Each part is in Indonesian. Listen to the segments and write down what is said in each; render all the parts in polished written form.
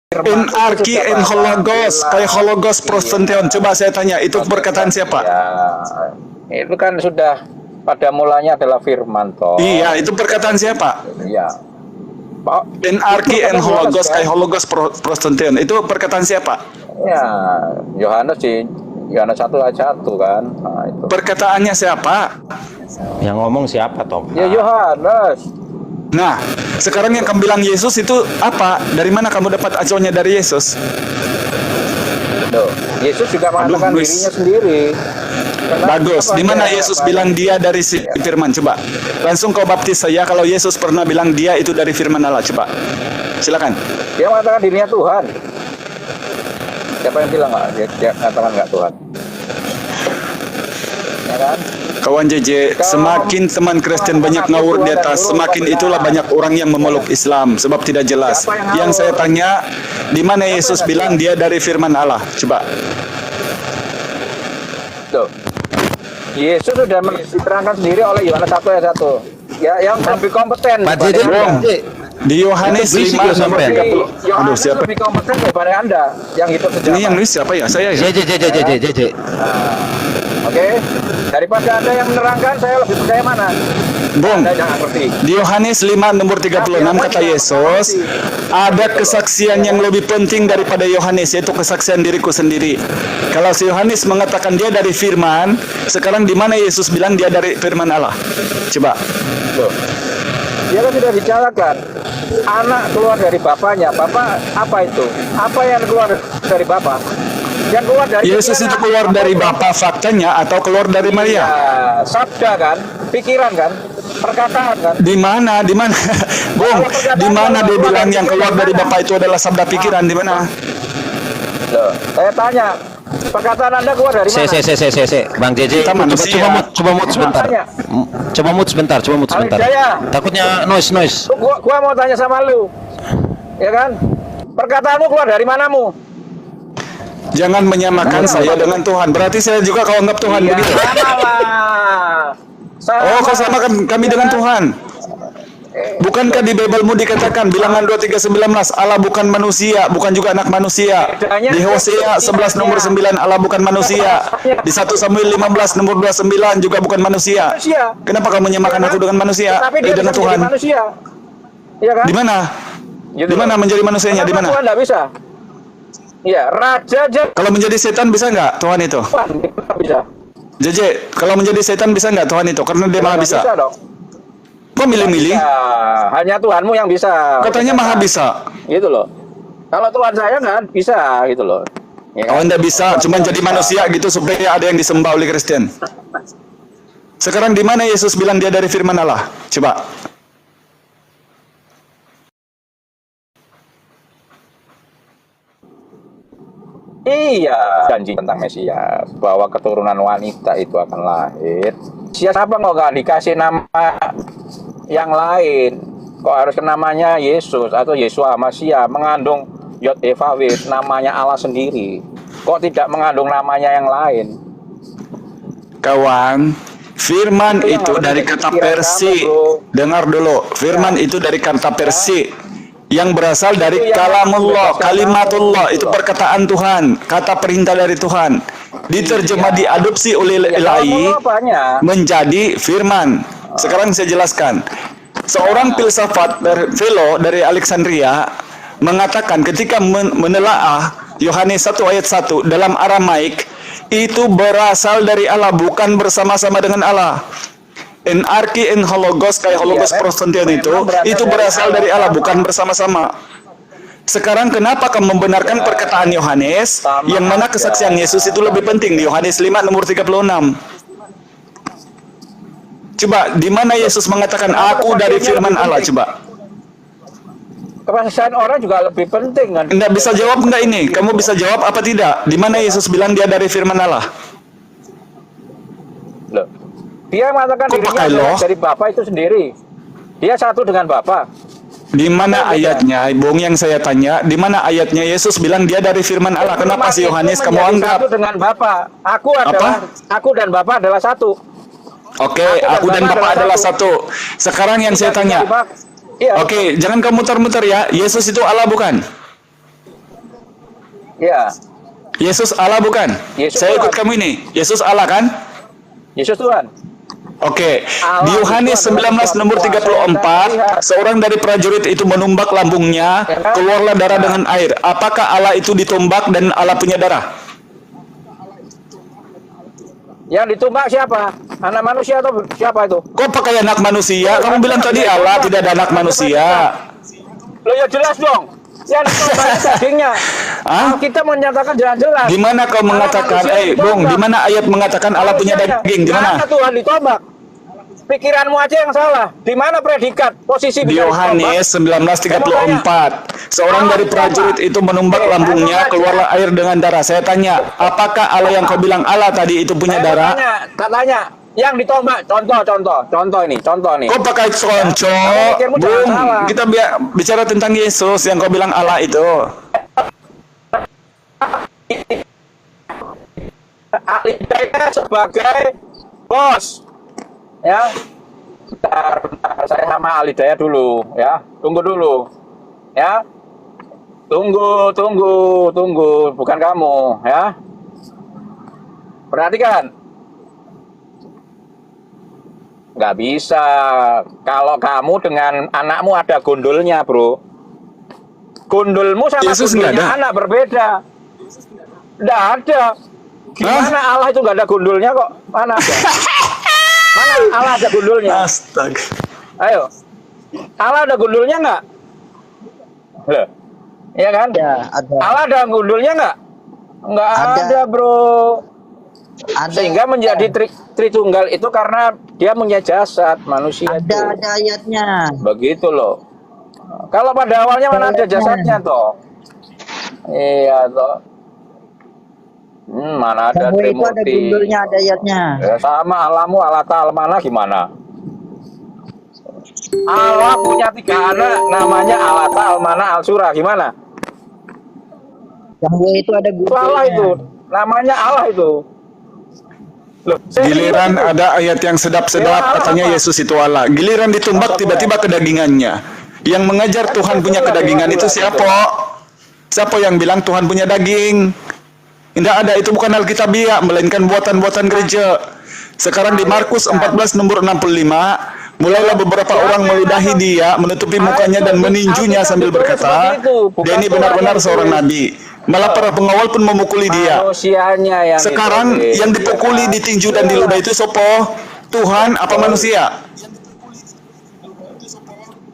Enarki en hologos, kayak hologos prostention. Coba saya tanya, itu perkataan siapa? Ya, itu kan sudah pada mulanya adalah firman toh. Iya, itu perkataan siapa? Iya. Enarki en hologos, kayak hologos prostention. Itu perkataan siapa? Ya, Yohanes sih. Yohanes 1 ayat 1 kan. Nah, itu. Perkataannya siapa? Yang ngomong siapa, Tom? Ya Yohanes. Nah, sekarang yang kamu bilang Yesus itu apa? Dari mana kamu dapat acuannya dari Yesus? Loh, Yesus juga mengatakan dirinya sendiri. Bagus. Di mana Yesus bilang dia dari firman? Coba. Langsung kau baptis saya kalau Yesus pernah bilang dia itu dari firman Allah. Coba. Silakan. Dia mengatakan dirinya Tuhan. Siapa yang bilang nggak? Dia mengatakan nggak Tuhan. Ya kan? Kawan JJ, semakin teman Kristen banyak ngawur di atas, semakin itulah banyak orang yang memeluk Islam sebab tidak jelas. Yang saya tanya, di mana Yesus bilang dia dari firman Allah? Coba. Tuh. Yesus sudah diterangkan sendiri oleh Yohanes 1 ayat 1. Ya, yang lebih kompeten. Pak JJ, Di Yohanes 5 nomor 30. Aduh, siapa? Lebih kompeten daripada Anda yang hidup sejarah. Ini yang nulis siapa ya? Saya ya. JJ. Oke. Daripada Anda yang menerangkan, saya lebih percaya mana? Bung, Anda jangan ngerti. di Yohanes 5 nomor 36 kata Yesus, ada kesaksian yang lebih penting daripada Yohanes, yaitu kesaksian diriku sendiri. Kalau si Yohanes mengatakan dia dari firman, sekarang di mana Yesus bilang dia dari firman Allah? Coba. Loh. Dia kan sudah bicarakan, anak keluar dari bapaknya. Bapak apa itu? Apa yang keluar dari bapak? Yang keluar dari Yesus itu keluar dari Bapa faktanya atau keluar dari Maria? Ya, sabda kan, pikiran kan, perkataan kan. Di mana? Bung, di mana dia bilang yang keluar dari Bapa itu adalah sabda pikiran? Di mana? Loh, saya tanya, perkataan Anda keluar dari mana? Bang JJ, Kita manusia. coba mute sebentar. Coba mute sebentar. Jaya. Takutnya noise. Gua mau tanya sama lu. Ya kan? Perkataanmu keluar dari manamu? Jangan menyamakan saya dengan Tuhan. Berarti saya juga kau anggap Tuhan Iya, begitu. Sama. Oh, kau samakan kami dengan Tuhan. Bukankah di Bibelmu dikatakan bilangan 23:19 Allah bukan manusia, bukan juga anak manusia. Di Hosea 11 nomor 9 Allah bukan manusia. Di 1 Samuel 15 nomor 29 juga bukan manusia. Kenapa kamu menyamakan aku dengan manusia? Tapi dia Dengan bisa Tuhan. menjadi manusia. Iya kan? Di mana? Gitu Di mana loh. menjadi manusianya? Di Kenapa mana? Tuhan nggak bisa? Iya, raja aja Kalau menjadi setan bisa nggak Tuhan itu? nggak bisa. JJ, kalau menjadi setan bisa nggak Tuhan itu? Karena dia maha Nggak bisa. dong. Kok milih-milih? Ya, hanya Tuhanmu yang bisa. Katanya maha bisa. Gitu loh. Kalau Tuhan saya nggak bisa gitu loh. Ya kan? Oh, Anda bisa, cuman jadi manusia gitu supaya ada yang disembah oleh Kristen. Sekarang di mana Yesus bilang dia dari firman Allah? Coba. Iya, janji tentang Mesias bahwa keturunan wanita itu akan lahir. Siapa kok nggak dikasih nama yang lain? Kok harus ke namanya Yesus atau Yesua Masia mengandung Yod Evawis namanya Allah sendiri? Kok tidak mengandung namanya yang lain? Kawan, firman itu dari kata Persi. Dengar dulu, firman itu dari kata Persi yang berasal dari kalamullah, kalimatullah, itu perkataan Tuhan, kata perintah dari Tuhan. Diterjemah, diadopsi oleh Ilahi menjadi firman. Sekarang saya jelaskan. Seorang filsafat Philo dari Alexandria mengatakan ketika menelaah Yohanes 1 ayat 1 dalam Aramaik, itu berasal dari Allah, bukan bersama-sama dengan Allah. Enarki en hologos kayak hologos prostention itu berasal dari Allah, bukan bersama-sama. Sekarang kenapa kamu membenarkan perkataan Yohanes yang mana kesaksian Yesus itu lebih penting di Yohanes 5 nomor 36? Coba, di mana Yesus mengatakan aku dari firman Allah? Coba. Kesaksian orang juga lebih penting kan? Anda bisa jawab enggak ini? Kamu bisa jawab apa tidak? Di mana Yesus bilang dia dari firman Allah? Loh. Dia mengatakan Kok pakai dirinya loh? dari Bapa itu sendiri. Dia satu dengan Bapa. Di mana ayatnya, Bung, yang saya tanya, di mana ayatnya Yesus bilang dia dari firman Allah? Kenapa si Yohanes kamu anggap? Satu dengan Bapa. Aku dan Bapa adalah satu. Oke, aku dan Bapa adalah satu. Sekarang yang saya tanya. Iya. Oke, jangan kamu muter-muter ya. Yesus itu Allah bukan? Ya, Yesus Allah bukan? Yesus Saya ikut Tuhan. kamu ini. Yesus Allah kan? Yesus Tuhan. Oke, Allah di Yohanes itu adalah 19 nomor suatu kuasa 34, yang seorang dari prajurit itu menumbak lambungnya, Ya kan? keluarlah darah Nah. dengan air. Apakah Allah itu ditumbak dan Allah punya darah? Yang ditumbak siapa? Anak manusia atau siapa itu? Kok pakai anak manusia? Kamu bilang tadi Allah tidak ada anak manusia. Lo ya jelas dong. Yang ditumbak itu dagingnya. Hah? Kita menyatakan jelas-jelas. Di mana kau Allah mengatakan, manusia Bung, ditombak. di mana ayat mengatakan Allah punya Manusianya. daging? Di Mana mana? Tuhan ditombak? Pikiranmu aja yang salah. Di mana predikat? Posisi Di bisa ditombak? Yohanes 19:34, seorang dari prajurit itu menumbak lambungnya, keluarlah air dengan darah. Saya tanya, apakah Allah yang kau bilang Allah tadi itu punya Saya darah? tak tanya. Yang ditombak, contoh ini. Kau pakai conco, Kamu mikirmu jangan Bung. salah. Kita bicara tentang Yesus yang kau bilang Allah itu. Ahli daya sebagai bos. Ya. Bentar, saya sama ahli daya dulu, ya. Tunggu dulu. Ya. Tunggu, bukan kamu, ya. Perhatikan. Nggak bisa. Kalau kamu dengan anakmu ada gundulnya, bro. Gundulmu sama Yesus nggak gundulnya ada? anak berbeda. Nggak ada. Gimana Allah itu nggak ada gundulnya kok? Mana ada? Mana Allah ada gundulnya? Astaga. Ayo. Allah ada gundulnya nggak? Loh. Iya kan? Ya, ada. Allah ada gundulnya nggak? Nggak Ada. ada, bro. Ada. Sehingga menjadi Tritunggal itu karena dia punya jasad manusia itu. Ada ayatnya. Begitu loh. Kalau pada awalnya mana ada jasadnya toh? Iya toh. Mana ada Bahwa itu ada Trimurti. gundulnya, ada ayatnya. Ya, sama alamu Allah ta'ala mana gimana? Allah punya 3 anak namanya Allah ta'ala mana al-surah gimana? Bahwa itu ada Itu gundulnya. Allah itu. Namanya Allah itu. Loh, Giliran serius itu. ada ayat yang sedap-sedap, Ya, katanya apa? Yesus itu Allah. Giliran ditumbak, tiba-tiba kedagingannya. Yang mengajar Tuhan punya kedagingan itu siapa? Siapa yang bilang Tuhan punya daging? Tidak ada, itu bukan Alkitabiah, melainkan buatan-buatan gereja. Sekarang di Markus 14 nomor 65, mulailah beberapa orang meludahi dia, menutupi mukanya dan meninjunya sambil berkata, dia ini benar-benar seorang nabi. Malah para pengawal pun memukuli dia. Manusianya yang Sekarang itu, yang dipukuli, ditinju dan diludahi itu sopo? Tuhan apa manusia?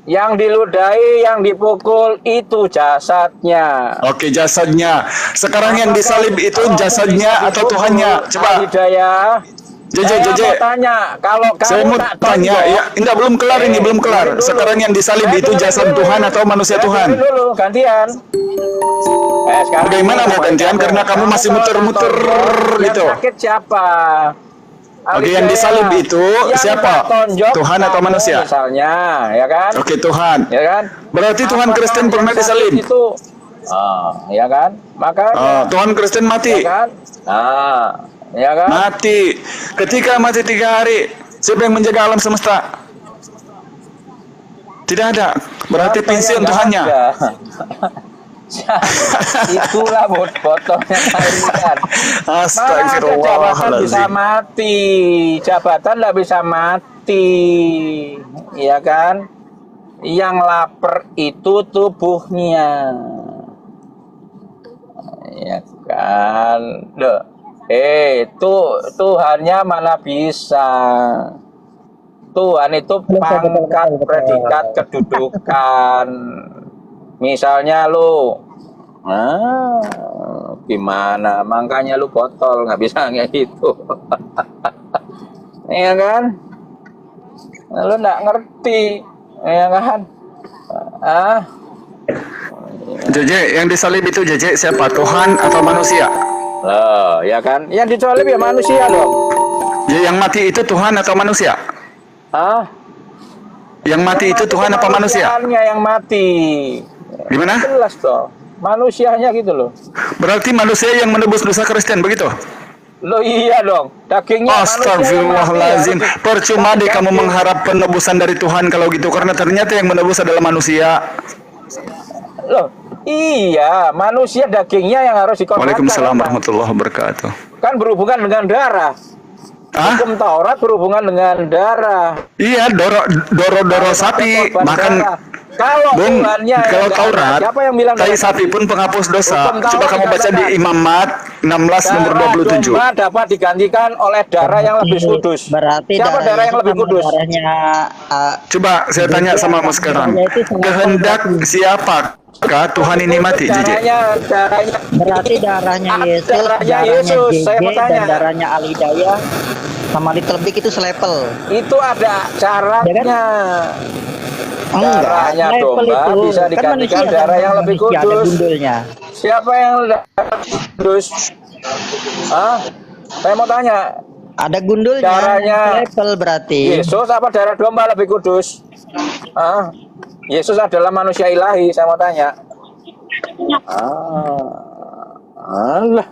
Yang diludahi, yang dipukul itu jasadnya. Oke, jasadnya. Sekarang yang disalib itu jasadnya atau Tuhannya? Coba, Hidayah. Jeje. Saya mau tanya, kalau kamu Saya mau tak tanya, tonjok- ya, enggak, belum kelar ini, belum kelar. dengerin dulu. Sekarang yang disalib Saya itu dengerin jasad dulu. Tuhan atau manusia Saya Tuhan? dengerin dulu, gantian. Sekarang Bagaimana mau gantian? Karena kamu masih kalau muter-muter tak tonjok, gitu. Yang sakit siapa? Oke, yang disalib itu Yang siapa? tak tonjok Tuhan atau kamu manusia? Misalnya, ya kan? Oke, Tuhan. Ya kan? Berarti Tuhan Apakah Kristen yang pernah sakit disalib. Itu, ya kan? Makanya, Tuhan Kristen ya mati. kan? Ya kan? Mati. Ketika mati 3 hari, siapa yang menjaga alam semesta? Tidak ada. Berarti Siapa pensiun yang nggak Tuhannya. ada? Itulah potongnya kalian. Maka jabatan bisa Astagfirullahaladzim. mati, jabatan nggak bisa mati, ya kan? Yang lapar itu tubuhnya, ya kan? Loh, Tuhannya mana bisa? Tuhan itu pangkat, predikat, kedudukan. Misalnya lu, gimana? Makanya lu botol, nggak bisa kayak gitu. Iya kan? Lu nggak ngerti, ya kan? Jeje, yang disalib itu Jeje siapa? Tuhan atau manusia? Loh, ya kan? Yang disalib ya manusia dong. Ya, yang mati itu Tuhan atau manusia? Yang mati itu Tuhan apa manusia? Manusianya yang mati. Gimana? Jelas toh. Manusianya gitu loh. Berarti manusia yang menebus dosa Kristen, begitu? Lo iya dong. Dagingnya Astagfirullahaladzim. manusia yang mati. Percuma deh kamu mengharap penebusan dari Tuhan kalau gitu, karena ternyata yang menebus adalah manusia. Loh, Iya, manusia dagingnya yang harus dikorbankan. Waalaikumsalam Bang. warahmatullahi wabarakatuh. Kan berhubungan dengan darah. Ah? Hukum Taurat berhubungan dengan darah. Iya, doro Harus ada sapi. korban Makan darah. Kalau Bung, Tuhannya yang kalau nggak Taurat, ada, siapa yang bilang tai nggak ada? sapi pun penghapus dosa. Hukum Taurat Coba kamu baca di dikatakan, Imam Mat 16 nomor darah 27. domba dapat digantikan oleh darah yang lebih kudus. Berarti Siapa darah yang Yesus lebih sama kudus? darahnya Coba saya tanya sama Mas Keran. Kehendak siapakah Tuhan ini mati, JJ? Darahnya berarti darahnya Yesus, darahnya darahnya Yesus. Saya mau JJ, tanya. dan darahnya Alidaya sama Little Big itu selepel. Itu ada syaratnya. Enggak, Darahnya selepel domba itu bisa kan digantikan manusia, darah yang lebih manusia, ada kudus. gundulnya. Siapa yang kudus? Hah? Saya mau tanya, Ada gundulnya, darahnya selepel berarti. Yesus apa darah domba lebih kudus? Hah? Yesus adalah manusia ilahi, saya mau tanya. Alah.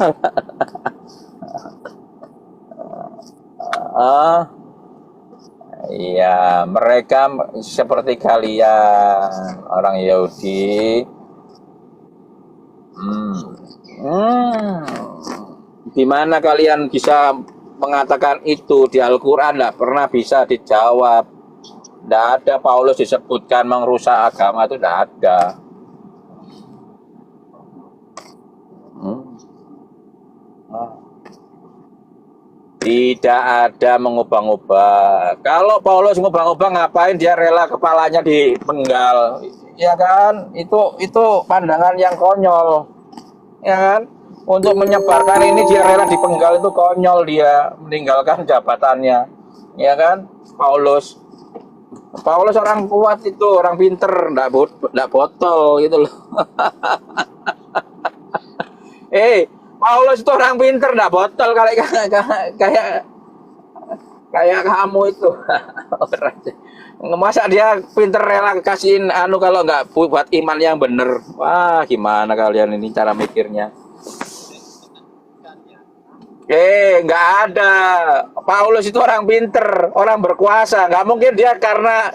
Iya, mereka seperti kalian, orang Yahudi. Di mana kalian bisa mengatakan itu di Al-Quran? Tidak pernah bisa dijawab. Tidak ada Paulus disebutkan merusak agama, itu tidak ada. Tidak ada mengubah-ubah. Kalau Paulus mengubah-ubah, ngapain dia rela kepalanya dipenggal? Ya kan? Itu pandangan yang konyol. Ya kan? Untuk menyebarkan ini dia rela dipenggal, itu konyol, dia meninggalkan jabatannya. Ya kan? Paulus orang kuat itu, orang pinter, enggak botol gitu loh. Paulus itu orang pinter, enggak botol kayak kamu itu. Masa dia pinter rela kasihin kalau nggak buat iman yang bener. Wah, gimana kalian ini cara mikirnya? Nggak ada. Paulus itu orang pinter, orang berkuasa. Nggak mungkin dia karena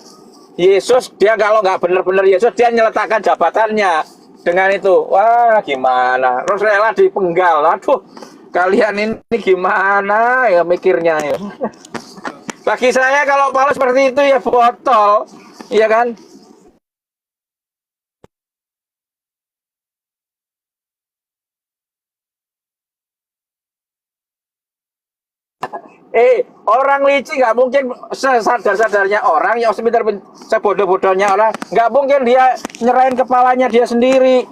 Yesus, dia kalau nggak bener-bener Yesus, dia nyeletakkan jabatannya dengan itu. Wah, gimana? Terus rela dipenggal. Aduh, kalian ini gimana ya mikirnya ya? Bagi saya kalau Paulus seperti itu ya botol, iya kan? Orang licik nggak mungkin, sesadar-sadarnya orang, yang sebodoh-bodohnya orang, nggak mungkin dia nyerahin kepalanya dia sendiri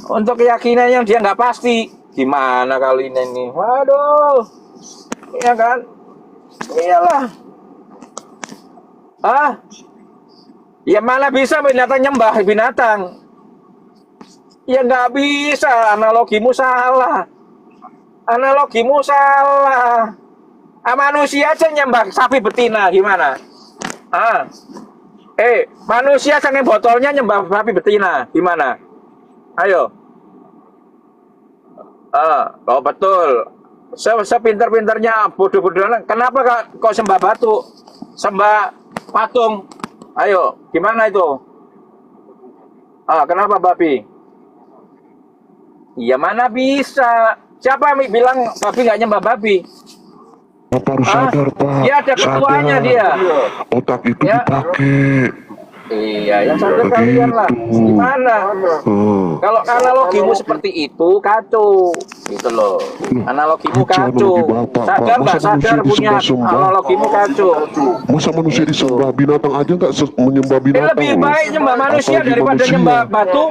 untuk keyakinan yang dia nggak pasti. Gimana kali ini? Waduh, iya kan? Iyalah. Ya mana bisa binatang nyembah binatang? Ya nggak bisa, analogimu salah. Manusia aja nyembah sapi betina, gimana? Manusia saking botolnya nyembah sapi betina, gimana? Ayo. Kalau betul, sepinter-pinternya bodoh-bodohnya, kenapa kok sembah batu, sembah patung? Ayo, gimana itu? Kenapa babi? Ya mana bisa? Siapa yang bilang babi nggak nyembah babi? Bapak harus sadar, Pak. Ya ada ketuanya dia. Otak itu Ya. dipakai. Iya, yang sadar kalian lah. Gimana? Kalau analogimu seperti itu, kacau. Gitu loh. Analogimu kacau. Sadar nggak sadar punya analogimu kacau. Masa manusia disembah, binatang aja nggak menyembah binatang? Lebih baik nyembah manusia Apalagi daripada manusia. nyembah batu.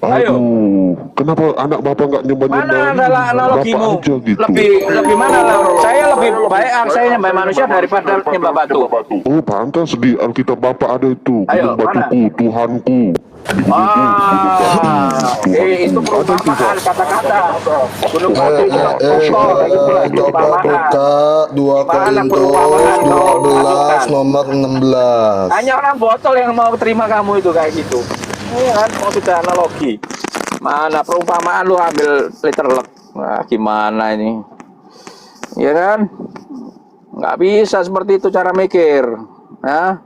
Ayo. Aduh, kenapa anak bapak nggak nyembah-nyembah? Mana adalah analogimu? Bapak aja gitu. Lebih mana lah? Saya lebih baik saya nyembah manusia daripada nyembah batu. Oh, pantas di Alkitab bapak ada itu. Ayo, Gunung batuku, Tuhanku. Itu perumpamaan kata-kata. Gunung batu itu Coba buka 2 Korintus 12 nomor 16. Hanya orang botol yang mau terima kamu itu kayak gitu. Kan mau sudah analogi. Mana perumpamaan lu ambil literlek. Wah, gimana ini? Ya kan? Nggak bisa seperti itu cara mikir. Nah,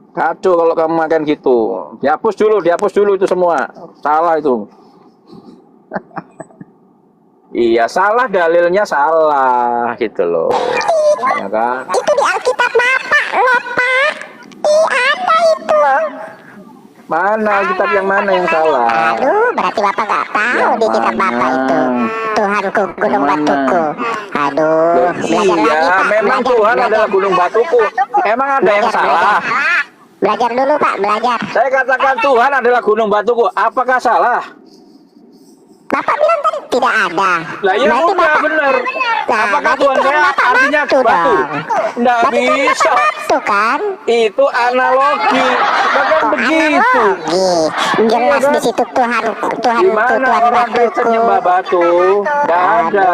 Kacau kalau kamu makan gitu. Dihapus dulu itu semua. Salah itu. Iya, salah, dalilnya salah gitu loh. Ya kan? Itu di Alkitab Bapak loh, Pak. Ada itu. Mana Alkitab yang mana yang salah? Aduh, berarti Bapak nggak tahu Yang di kitab Bapak mana? itu. Tuhanku, gunung Yang mana? batuku. Aduh, belajar lagi, Iya, Pak. memang Belajar, Tuhan belajar. adalah gunung batuku. Emang ada yang salah? Belajar dulu, Pak, belajar. Saya katakan Tuhan adalah gunung batuku. Apakah salah? Bapak bilang tadi tidak ada. Lah ya Berarti udah Bapak- bener. Nah, Apakah berarti Tuhan saya Bapak artinya batu batu? dong. Nggak Berarti Tuhan bisa. Bapak batu kan? Itu analogi. Bahkan Oh, begitu. analogi. Jelas Iya kan? di situ Tuhanku, Gimana Tuhan orang Kristen batuku. nyembah batu? Nggak ada.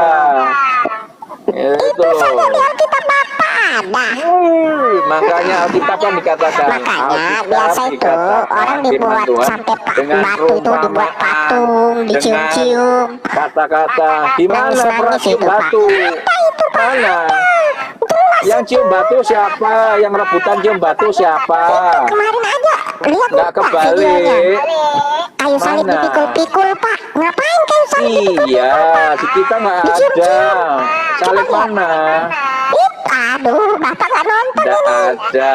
Itu Saja di loh. Alkitab Bapak ada. Makanya Alkitab kan dikatakan. Makanya Alkitab biasa itu dikatakan orang firman dibuat Tuhan sampai dengan batu itu dibuat perumpamaan, patung, dicium-cium. dengan kata-kata. Gimana Nangis-nangis pernah cium itu, Pak. batu? Mana? Yang cium batu siapa? Yang rebutan cium batu siapa? Kemarin aja lihat Nggak nggak kebalik. videonya? Kayu salib Mana? dipikul-pikul, Pak. Ngapain kayu salib dipikul-pikul? Iya, di kita nggak ada. Dicium-cium. Salib mana? Aduh, Bapak nggak nonton Nggak ini. ada.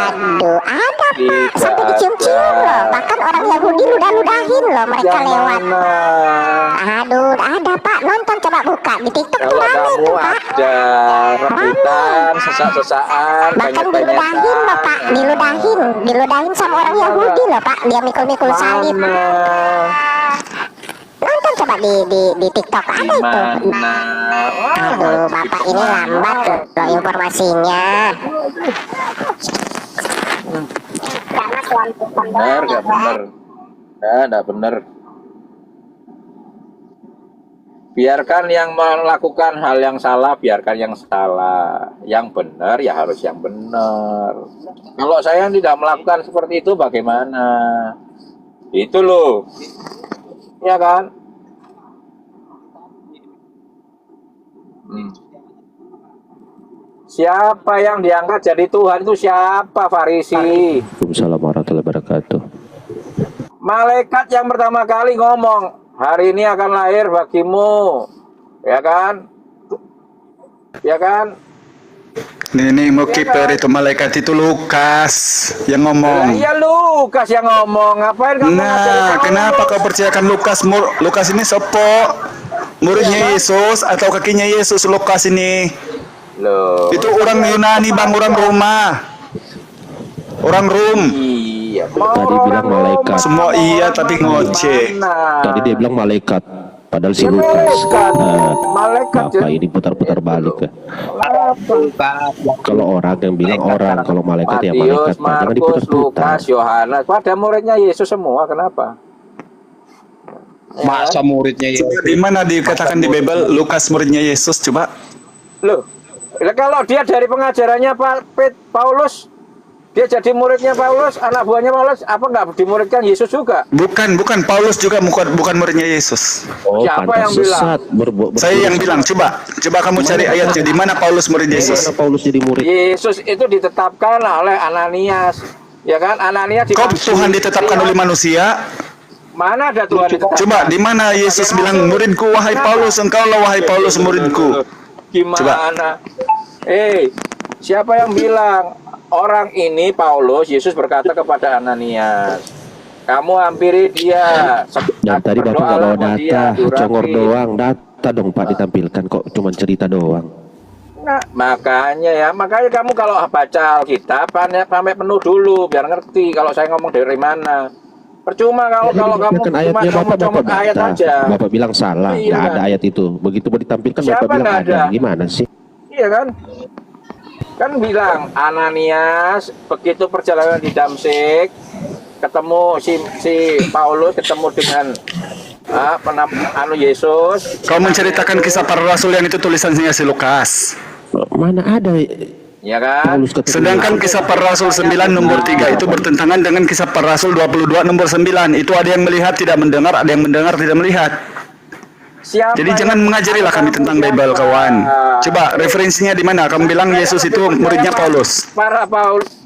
Aduh, ada Pak. Tidak Sampai dicium-cium ada. loh. Bahkan orang Yahudi ludah-ludahin loh mereka Yang lewat. mana? Aduh, ada Pak. Nonton, coba buka di TikTok tuh Kalau rame kamu tuh, Pak. ada rebutan, sesak-sesaan, Bahkan diludahin loh, Pak. Diludahin sama orang Yahudi loh, Pak. Dia mikul-mikul salib. Mana? Nonton coba di TikTok ada itu. Mana? Aduh, Bapak ini lambat loh informasinya. Benar, nggak benar. Nggak benar. Biarkan yang melakukan hal yang salah, biarkan yang salah. Yang benar ya harus yang benar. Kalau saya tidak melakukan seperti itu, bagaimana? Itu loh. Ya kan? Siapa yang diangkat jadi Tuhan itu siapa? Farisi. Waalaikumsalam warahmatullahi wabarakatuh. Malaikat yang pertama kali ngomong, hari ini akan lahir bagimu. Ya kan? Ya kan? Ini mau kiper itu malaikat itu Lukas yang Lah, ngomong. iya Lukas yang ngomong. Ngapain kamu ngajarin Nah, Paulus? kenapa kau percayakan Lukas? Lukas ini sopo? Muridnya Yesus atau kakinya Yesus Lukas ini? Loh. Itu orang Yunani bang, orang Roma. Orang Rom. Iya. Tadi bilang malaikat. Semua iya tapi ngoceh. Tadi dia bilang malaikat, padahal si Ya, Lukas. malaikat. Nah, Malaikat, Bapak jadi. ini putar-putar balik ya. Kalau orang yang bilang orang, kalau malaikat ya malaikat, Matius, Pak. Jangan Markus, diputar-putar. Lukas, Yohanes. Pada muridnya Yesus semua. Kenapa? Masa muridnya ya? Coba di mana dikatakan di Bible Lukas muridnya Yesus? Coba. Loh, kalau dia dari pengajarannya Paulus, dia jadi muridnya Paulus, anak buahnya Paulus, apa nggak dimuridkan Yesus juga? Bukan Paulus juga bukan muridnya Yesus. Oh, Siapa pantas yang bilang? sesat. Saya yang bilang, coba kamu cari ayatnya di mana Paulus murid Yesus. Mana Paulus jadi murid? Yesus itu ditetapkan oleh Ananias, ya kan? Ananias Kok Tuhan ditetapkan oleh manusia? Mana ada Tuhan ditetapkan? Coba di mana Yesus bilang muridku wahai Paulus, engkaulah wahai Paulus muridku. Gimana? Siapa yang bilang orang ini Paulus? Yesus berkata kepada Ananias, kamu hampiri dia. Dan tadi Bapak nggak Berdoalah bawa sama dia, data, diurapi. congor doang, data dong Pak ditampilkan kok cuman cerita doang. Nah, makanya kamu kalau baca Alkitab sampai penuh dulu biar ngerti kalau saya ngomong dari mana. Percuma kalau kamu Kan cuma ayatnya Bapak comot ayat baca. aja. Bapak bilang salah, Iya, nggak kan? ada ayat itu. Begitu mau ditampilkan Siapa Bapak bilang nggak ada. ada? Gimana sih? Iya kan? Kan bilang Ananias begitu perjalanan di Damsik ketemu si Paulus ketemu dengan Yesus. Kau menceritakan kisah para rasul yang itu tulisannya si Lukas. Mana ada Ya kan? Paulus ketemu Sedangkan kisah para rasul 9 nomor 3 itu bertentangan dengan kisah para rasul 22 nomor 9. Itu ada yang melihat tidak mendengar, ada yang mendengar tidak melihat. Siapa Jadi yang jangan mengajarilah kami tentang siapa? Bible kawan. Coba referensinya di mana? Kamu bilang Yesus itu muridnya Paulus. Para Paulus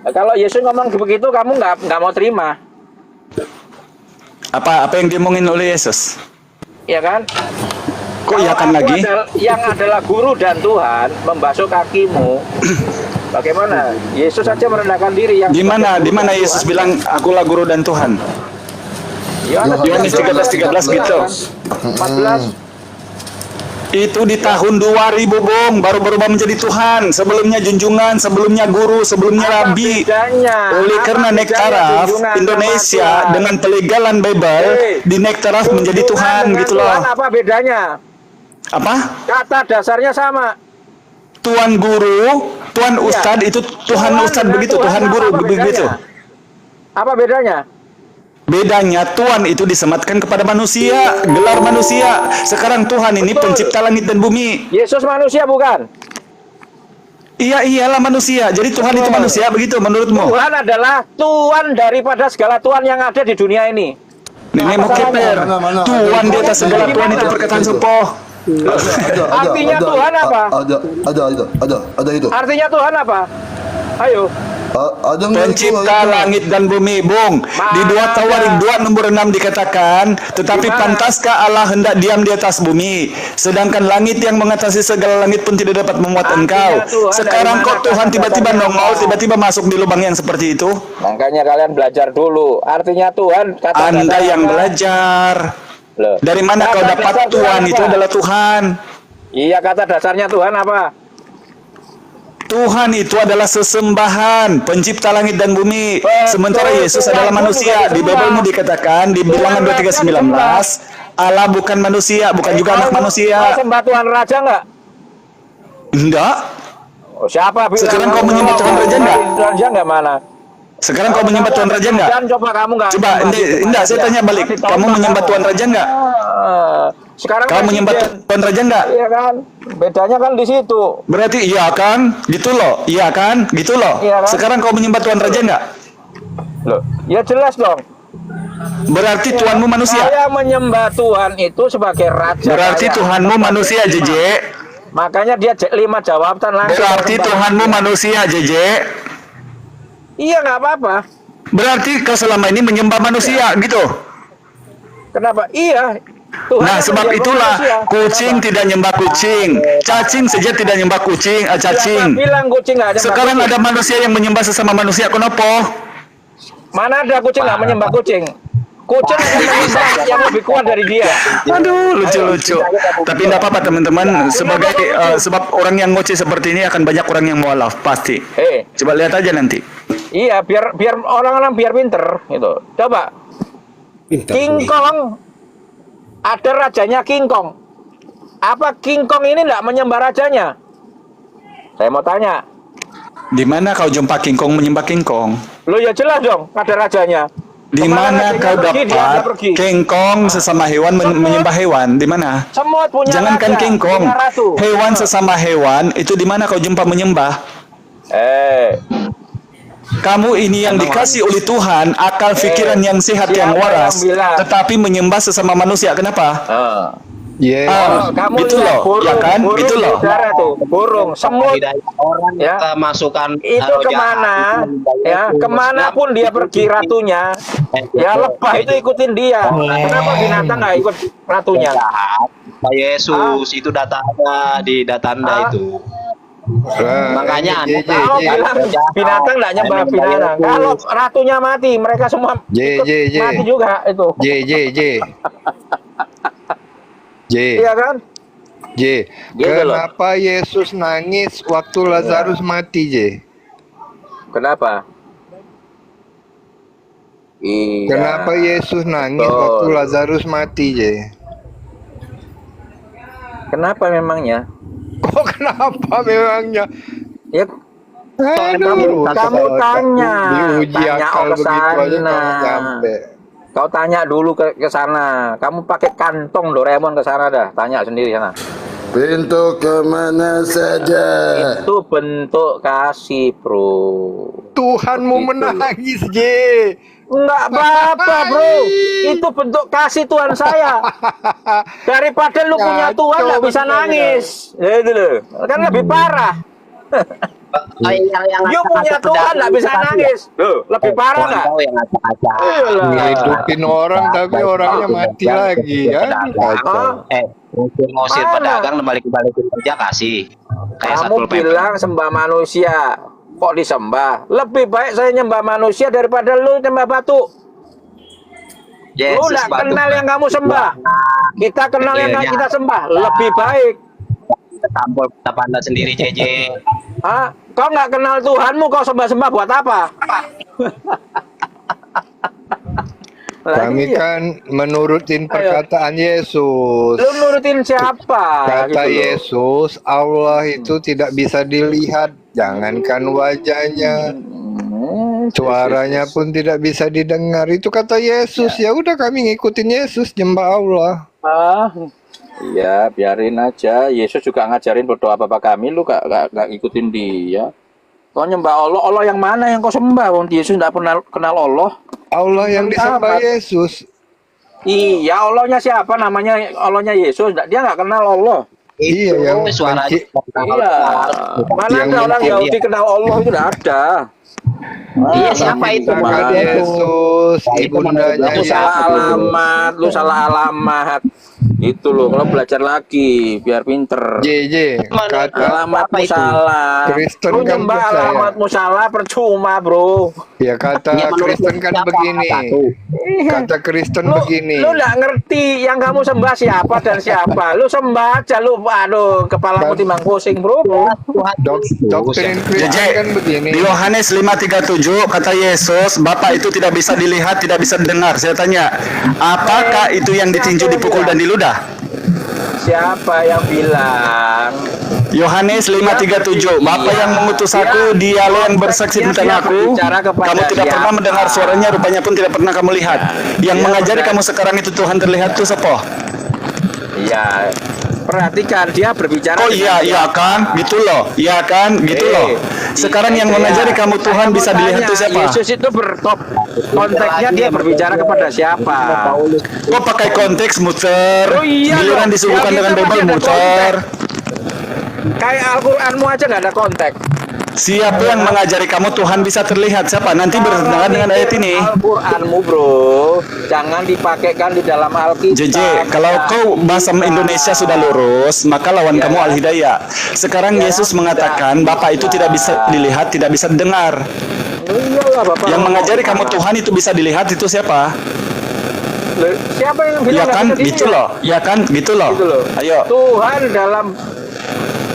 Kalau Yesus ngomong begitu, kamu nggak mau terima, Apa yang diomongin oleh Yesus? ya kan? Kok Kalau ya kan aku lagi? yang adalah guru dan Tuhan membasuh kakimu, bagaimana? Yesus saja merendahkan diri yang Di mana Yesus bilang akulah guru dan Tuhan? Yohanes 13 gitu. 14. Itu di tahun 2000, Bung, baru berubah menjadi Tuhan. Sebelumnya junjungan, sebelumnya guru, sebelumnya Apa rabi. bedanya? Oleh Apa karena naik bedanya taraf junjungan Indonesia sama Tuhan? dengan pelegalan Bible di naik taraf menjadi Junjungan Tuhan dengan gitu Tuhan, loh. apa bedanya? Apa? Kata dasarnya sama. Tuan guru, Tuan Ustad itu Tuhan Ustad dengan begitu, Tuhan apa guru bedanya? begitu. Apa bedanya? Bedanya Tuhan itu disematkan kepada manusia, gelar manusia. Sekarang Tuhan ini Betul. pencipta langit dan bumi. Yesus manusia bukan? Iya, iyalah manusia. Jadi Tuhan itu manusia begitu menurutmu? Tuhan adalah Tuhan daripada segala Tuhan yang ada di dunia ini. Nenek mau keper. Mana? Tuhan di atas segala Tuhan itu perkataan Supoh. Artinya Tuhan apa? Ada itu. Artinya Tuhan apa? Ayo. Ada nggak itu? Pencipta langit dan bumi, Bung. Di 2 Tawarik 2 nomor 6 dikatakan, tetapi pantaskah Allah hendak diam di atas bumi, sedangkan langit yang mengatasi segala langit pun tidak dapat memuat engkau. Tuhan Sekarang dari kok mana Tuhan kata tiba-tiba dasarnya nongol, apa? tiba-tiba masuk di lubang yang seperti itu? Makanya kalian belajar dulu. Artinya Tuhan kata Anda dasarnya yang apa? belajar. Loh. Dari mana Kata kau dapat dasar Tuhan itu apa? adalah Tuhan? Iya, kata dasarnya Tuhan apa? Tuhan itu adalah sesembahan, pencipta langit dan bumi. Betul, Sementara Yesus Tuhan adalah pun manusia. juga Di disembah. Bible dikatakan di Bilangan 23:19, Allah bukan manusia, bukan juga anak Mau manusia. sembah Tuhan Raja nggak? Enggak. Oh, siapa bilang? Sekarang kau menyembah Tuhan Raja nggak? Tuhan Raja nggak mana? Sekarang kau menyembah Tuhan Raja enggak? Dan coba kamu nggak? Coba, enggak, saya tanya balik. Kamu menyembah Tuhan Raja enggak? Sekarang Kamu menyembah presiden. Tuhan Raja enggak? Iya kan? Bedanya kan di situ. Berarti iya kan? Gitu loh. Iya kan? Gitu loh. Iya kan? Sekarang kau menyembah Tuhan Raja enggak? Loh, ya jelas dong. Berarti Tuhanmu manusia. Saya menyembah Tuhan itu sebagai raja. Berarti saya. Tuhanmu manusia, JJ. Makanya dia 5 jawaban langsung. Berarti Tuhanmu manusia, JJ. Iya, nggak apa-apa. Berarti kau selama ini menyembah manusia, gitu. Kenapa? Iya. Tuhan Nah, yang sebab menyembah itulah manusia. kucing Kenapa? tidak nyembah kucing, cacing saja tidak nyembah kucing, Siapa cacing. bilang kucing nggak nyembah Sekarang kucing? ada manusia yang menyembah sesama manusia, kenapa? Mana ada kucing nggak menyembah kucing? Kucing akan menyembah yang lebih kuat dari dia. Aduh, lucu-lucu. Tapi tidak apa-apa teman-teman, sebagai sebab orang yang ngoceh seperti ini akan banyak orang yang mualaf, pasti. Coba lihat aja nanti. Iya, biar orang-orang biar pinter gitu. Coba. King Kong ada rajanya King Kong. Apa King Kong ini enggak menyembah rajanya? Saya mau tanya. Di mana kau jumpa King Kong menyembah King Kong? Lo ya jelas dong, ada rajanya. Di Kemana mana rajanya kau pergi, dia dapat pergi. King Kong sesama hewan menyembah hewan? Di mana? Semut punya Jangankan raja, King Kong, punya ratu. hewan sesama hewan itu di mana kau jumpa menyembah? Kamu ini yang dikasih oleh Tuhan akal pikiran yang sehat yang siapa waras, yang bilang? tetapi menyembah sesama manusia. Kenapa? Kamu gitu lihat loh, ya kan? burung Gitu di loh. udara tuh, burung, semut, orang ya. kita masukkan Itu roh kemana, jahat, ya, kemanapun dia pergi ratunya, ya lebah itu ikutin dia. Kenapa binatang nggak ikut ratunya? Pak Yesus itu datanya di data Anda itu. Makanya Anda Kalau bilang binatang nggak nyembah binatang, kalau ratunya mati, mereka semua ikut mati juga itu. Iya kan? Gitu loh. Kenapa Yesus nangis waktu Lazarus mati, Kenapa? Iya. Kenapa Yesus nangis Betul. waktu Lazarus mati, Kenapa memangnya? Kok kenapa memangnya? Ya, Aduh, kamu tanya, diuji tanya akal ke begitu aja sana. nggak nyampe. Kau tanya dulu ke sana. Kamu pakai kantong Doraemon ke sana dah. Tanya sendiri sana. Pintu kemana saja. Itu bentuk kasih, bro. Tuhanmu Begitu. menangis, Enggak apa-apa, bro. Itu bentuk kasih Tuhan saya. Daripada lu punya Tuhan nggak bisa nangis. Ya, itu loh. Kan lebih parah. yang You punya Tuhan nggak bisa nangis. Loh, lebih parah nggak? Kau yang ngacak-ngacak. Ngehidupin orang tapi orangnya mati lagi ya. Kacau. Ngusir pedagang balik-balikin kerja kasih. Kayak Kamu Satpol PP. bilang sembah manusia, kok disembah? Lebih baik saya nyembah manusia daripada lu nyembah batu. Lu Yesus nggak batu. kenal yang kamu sembah. Kita kenal yang Iya. kita sembah. Lebih baik. Tampol Anda sendiri JJ. Hah? Kau nggak kenal Tuhanmu, kau sembah-sembah buat apa? Kami Lagi ya. kan menurutin perkataan Yesus. Lu nurutin siapa? Kata gitu loh. Yesus, Allah itu tidak bisa dilihat, jangankan wajahnya, suaranya pun tidak bisa didengar. Itu kata Yesus. Ya udah kami ngikutin Yesus, nyembah Allah. Iya, biarin aja. Yesus juga ngajarin berdoa Bapa kami, lu gak ikutin dia. Kau nyembah Allah, Allah yang mana yang kau sembah? Wong Yesus tidak pernah kenal Allah. Allah yang disembah Apa? Yesus. Iya, Allahnya siapa? Namanya Allahnya Yesus. Dia nggak kenal Allah. Iya, yang suara menci- Iya. Mana Yang ada orang mungkin Yahudi kenal Allah itu tidak ada. Iya, siapa itu? Kata Yesus, ibundanya Lu salah Yesus. alamat, lu salah alamat. Itu loh, kalau belajar lagi biar pinter. JJ, kata Alamatmu Apa itu? salah. Kristen Lu kan nyembah percaya. alamatmu salah percuma, bro. Ya kata Ya, menurut Kristen kan siapa? begini. Satu. Kata Kristen Lu begini. nggak ngerti yang kamu sembah siapa dan siapa. Lu sembah aja lu, aduh, kepalamu timbang pusing, bro. Doktrin Kristen JJ, kan begini. di Yohanes 5:37 kata Yesus, Bapa itu tidak bisa dilihat, tidak bisa dengar. Saya tanya, apakah itu yang ditinju, dipukul dan diludah? Siapa yang bilang? Yohanes 5:37, Bapa yang mengutus aku, dialah yang bersaksi tentang aku. Kamu tidak pernah mendengar suaranya, rupanya pun tidak pernah kamu lihat. Yang mengajari kamu sekarang itu Tuhan terlihat itu siapa? Iya. Perhatikan dia berbicara. Oh iya, iya kan, gitu loh, iya kan, gitu loh. Sekarang yang mengajari kamu Tuhan bisa dilihat itu siapa? Yesus itu konteksnya dia berbicara kepada siapa? Kok pakai konteks muter? Oh iya Giliran dong. disuguhkan Ya, dengan kita Bible masih ada muter. Kayak Al-Qur'anmu aja nggak ada konteks. Siapa yang mengajari kamu Tuhan bisa terlihat? Siapa? Nanti bertentangan dengan ayat ini. Al-Qur'anmu, bro, jangan dipakaikan di dalam Alkitab. JJ, kalau kau bahasa Indonesia sudah lurus, maka lawan kamu Al-Hidayah. Sekarang Yesus mengatakan, Bapa itu tidak bisa dilihat, tidak bisa dengar. Iyalah, Bapak. Yang mengajari kamu Tuhan itu bisa dilihat, itu siapa? Siapa yang bilang Ya nggak kan, bisa gitu dilihat? loh. Ya kan, gitu loh. Gitu loh. Ayo. Tuhan dalam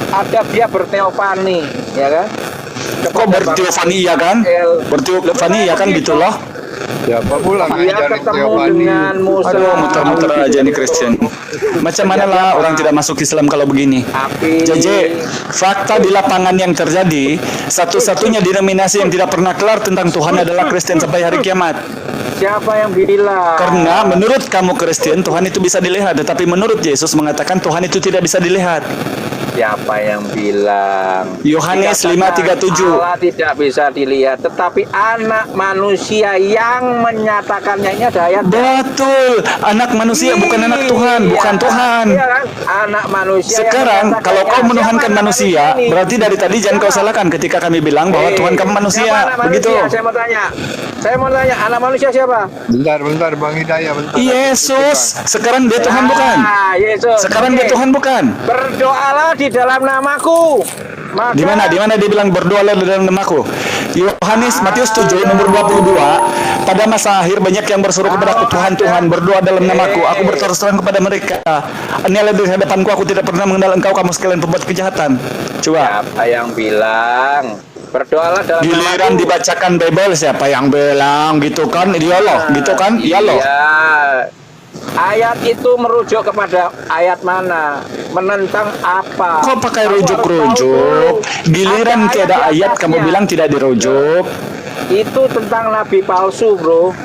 adab dia berteofani, ya kan? Kok berteofani ya kan? Berteofani ya kan, gitu loh. Siapa pula Dia ngajarin ketemu Teofani? dengan Musa. Aduh, muter-muter aja nih Kristen. Macam mana lah orang tidak masuk Islam kalau begini? Api. JJ, fakta di lapangan yang terjadi, satu-satunya denominasi yang tidak pernah kelar tentang Tuhan adalah Kristen sampai hari kiamat. Siapa yang bilang? Karena menurut kamu Kristen, Tuhan itu bisa dilihat, tetapi menurut Yesus mengatakan Tuhan itu tidak bisa dilihat. Siapa yang bilang? Yohanes Dikatakan 5:37. Allah tidak bisa dilihat, tetapi anak manusia yang menyatakannya. Ini ada ayat. Betul, anak manusia bukan anak Tuhan, bukan Tuhan. Iya kan? Anak manusia. Sekarang yang kalau kau menyatakannya. menuhankan Siapa anak manusia, ini? berarti dari tadi jangan kau salahkan ketika kami bilang bahwa Tuhan kamu Siapa manusia, anak begitu. Saya mau tanya. Saya mau tanya, anak manusia siapa? Bentar, Bang Hidayah, bentar. Yesus, sekarang dia Tuhan bukan? Yesus. Sekarang dia Oke. Tuhan bukan? Berdoalah di dalam namaku. Maka, Di mana dia bilang berdoalah di dalam namaku? Yohanes Matius 7 nomor 22. Pada masa akhir banyak yang berseru kepadaku, Tuhan, Tuhan, berdoa dalam namaku. Aku berterus terang kepada mereka, inilah di hadapanku, aku tidak pernah mengenal engkau, kamu sekalian pembuat kejahatan. Coba. Siapa yang bilang? Berdoalah dalam Giliran namaku. dibacakan Bible, siapa yang bilang gitu kan? Dia loh, gitu kan? Iya loh. Iya. Ayat itu merujuk kepada ayat mana? Menentang apa? Kok pakai Kamu harus rujuk-rujuk? tahu. Giliran Ada tiada di ayat kamu atasnya. bilang tidak dirujuk. Itu tentang nabi palsu, bro.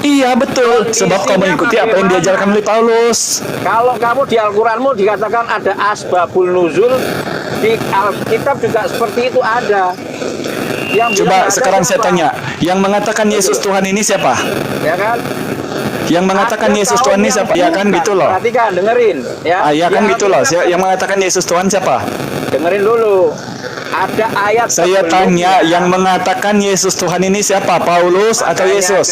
Iya betul, sebab kau mengikuti apa yang diajarkan oleh Paulus. Kalau kamu di Al-Quranmu dikatakan ada asbabul nuzul, di Alkitab juga seperti itu ada. Yang bilang Coba ada sekarang saya siapa? tanya, yang mengatakan Yesus Tuhan ini siapa? Ya kan? Yang mengatakan Ada Yesus kaum Tuhan ini yang siapa? Ya kan bukan. gitu loh. Perhatikan, dengerin. Ya, Ah, ya kan Di gitu loh. Alkitab- Yang mengatakan Yesus Tuhan siapa? Dengerin dulu. Ada ayat. Saya sebelumnya. tanya, yang mengatakan Yesus Tuhan ini siapa? Paulus atau Makanya Yesus?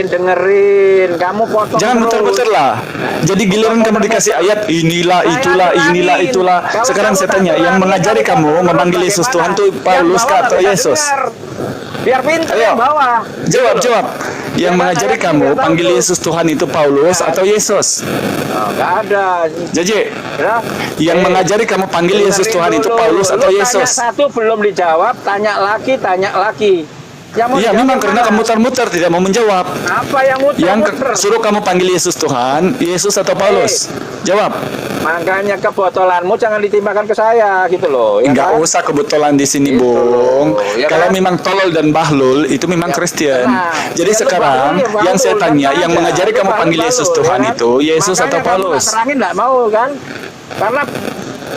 Dengerin. Kamu potong Jangan terus. muter-muter lah. Jadi giliran kamu dikasih ayat inilah, itulah. Sekarang saya tanya, yang mengajari kamu memanggil Yesus Tuhan itu Paulus kah atau Yesus? Biar pintar Ayo. yang bawah. Jawab. Yang mengajari kamu panggil Yesus Tuhan itu Paulus atau Yesus? Nggak ada. Jadi, Ya. yang mengajari kamu panggil Yesus Tuhan itu Dulu. Paulus atau Lu Yesus? Tanya satu belum dijawab, tanya lagi. Yang mau Iya, dijawab memang karena mana? kamu muter-muter tidak mau menjawab. Apa yang Yang muter-muter? suruh kamu panggil Yesus Tuhan, Yesus atau Paulus? Jawab. Makanya kebotolanmu jangan ditimpakan ke saya gitu loh. Ya Enggak kan? usah kebetulan di sini, Gitu Bung. loh, ya Kalau kan? memang tolol dan bahlul itu memang Kristen. Nah, Jadi ya lu sekarang bahlul, yang saya bahlul, tanya, kan yang aja. mengajari Lu kamu panggil bahlul, Yesus ya Tuhan kan? itu Yesus Makanya atau kamu Paulus? nggak terangin nggak mau kan? Karena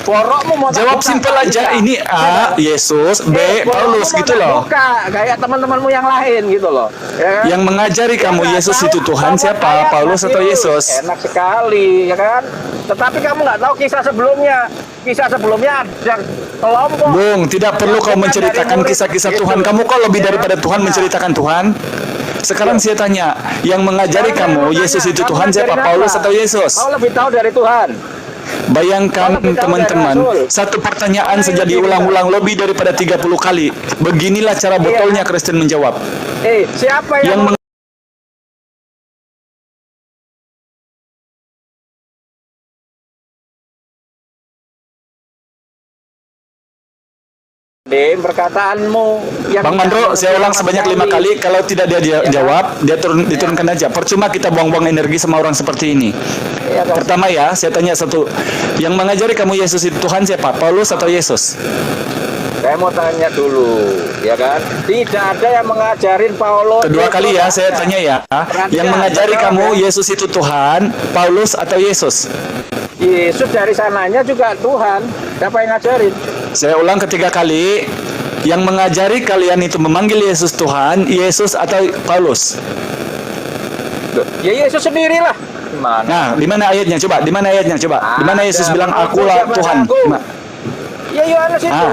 borokmu mau tak Jawab buka, simpel tak aja, buka. ini A, Yesus, B, borokmu Paulus mau gitu tak loh. buka, kayak teman-temanmu yang lain gitu loh. Ya kan? Yang mengajari kamu Nggak Yesus tahu itu Tuhan kamu siapa? kayak Paulus atau Matius. Yesus? Enak sekali, ya kan? Tetapi kamu nggak tahu kisah sebelumnya. Kisah sebelumnya ada kelompok. Bung, tidak perlu kau Bukan menceritakan dari murid. kisah-kisah Gitu. Tuhan. Kamu kok lebih Ya. daripada Tuhan Nah. menceritakan Tuhan? Sekarang saya tanya, yang mengajari kamu Yesus itu Tuhan siapa? Paulus atau Yesus? Kau lebih tahu dari Tuhan. Bayangkan Kau lebih tahu teman-teman, dari Rasul. satu pertanyaan Mana saja yang lebih diulang-ulang lebih daripada 30 kali. Beginilah cara botolnya Kristen menjawab. Siapa Yang yang perkataanmu yang Bang Mandro, saya ulang sebanyak 5 kali. Kalau tidak dia jawab, dia diturunkan aja. Percuma kita buang-buang energi sama orang seperti ini. Ya, kan? Pertama ya, saya tanya satu. Yang mengajari kamu Yesus itu Tuhan siapa? Paulus atau Yesus? Saya mau tanya dulu, ya kan? Tidak ada yang mengajarin Paulus. Kedua kali ya, saya tanya ya. Yang mengajari kamu Yesus itu Tuhan, Paulus atau Yesus? Yesus dari sananya juga Tuhan. Siapa yang ngajarin? Saya ulang ketiga kali. Yang mengajari kalian itu memanggil Yesus Tuhan, Yesus atau Paulus? Ya Yesus sendirilah. Gimana? Nah, di mana ayatnya? Coba, di mana ayatnya? Coba. Di mana Yesus bilang akulah Siapa Tuhan? aku? Ya Yohanes itu.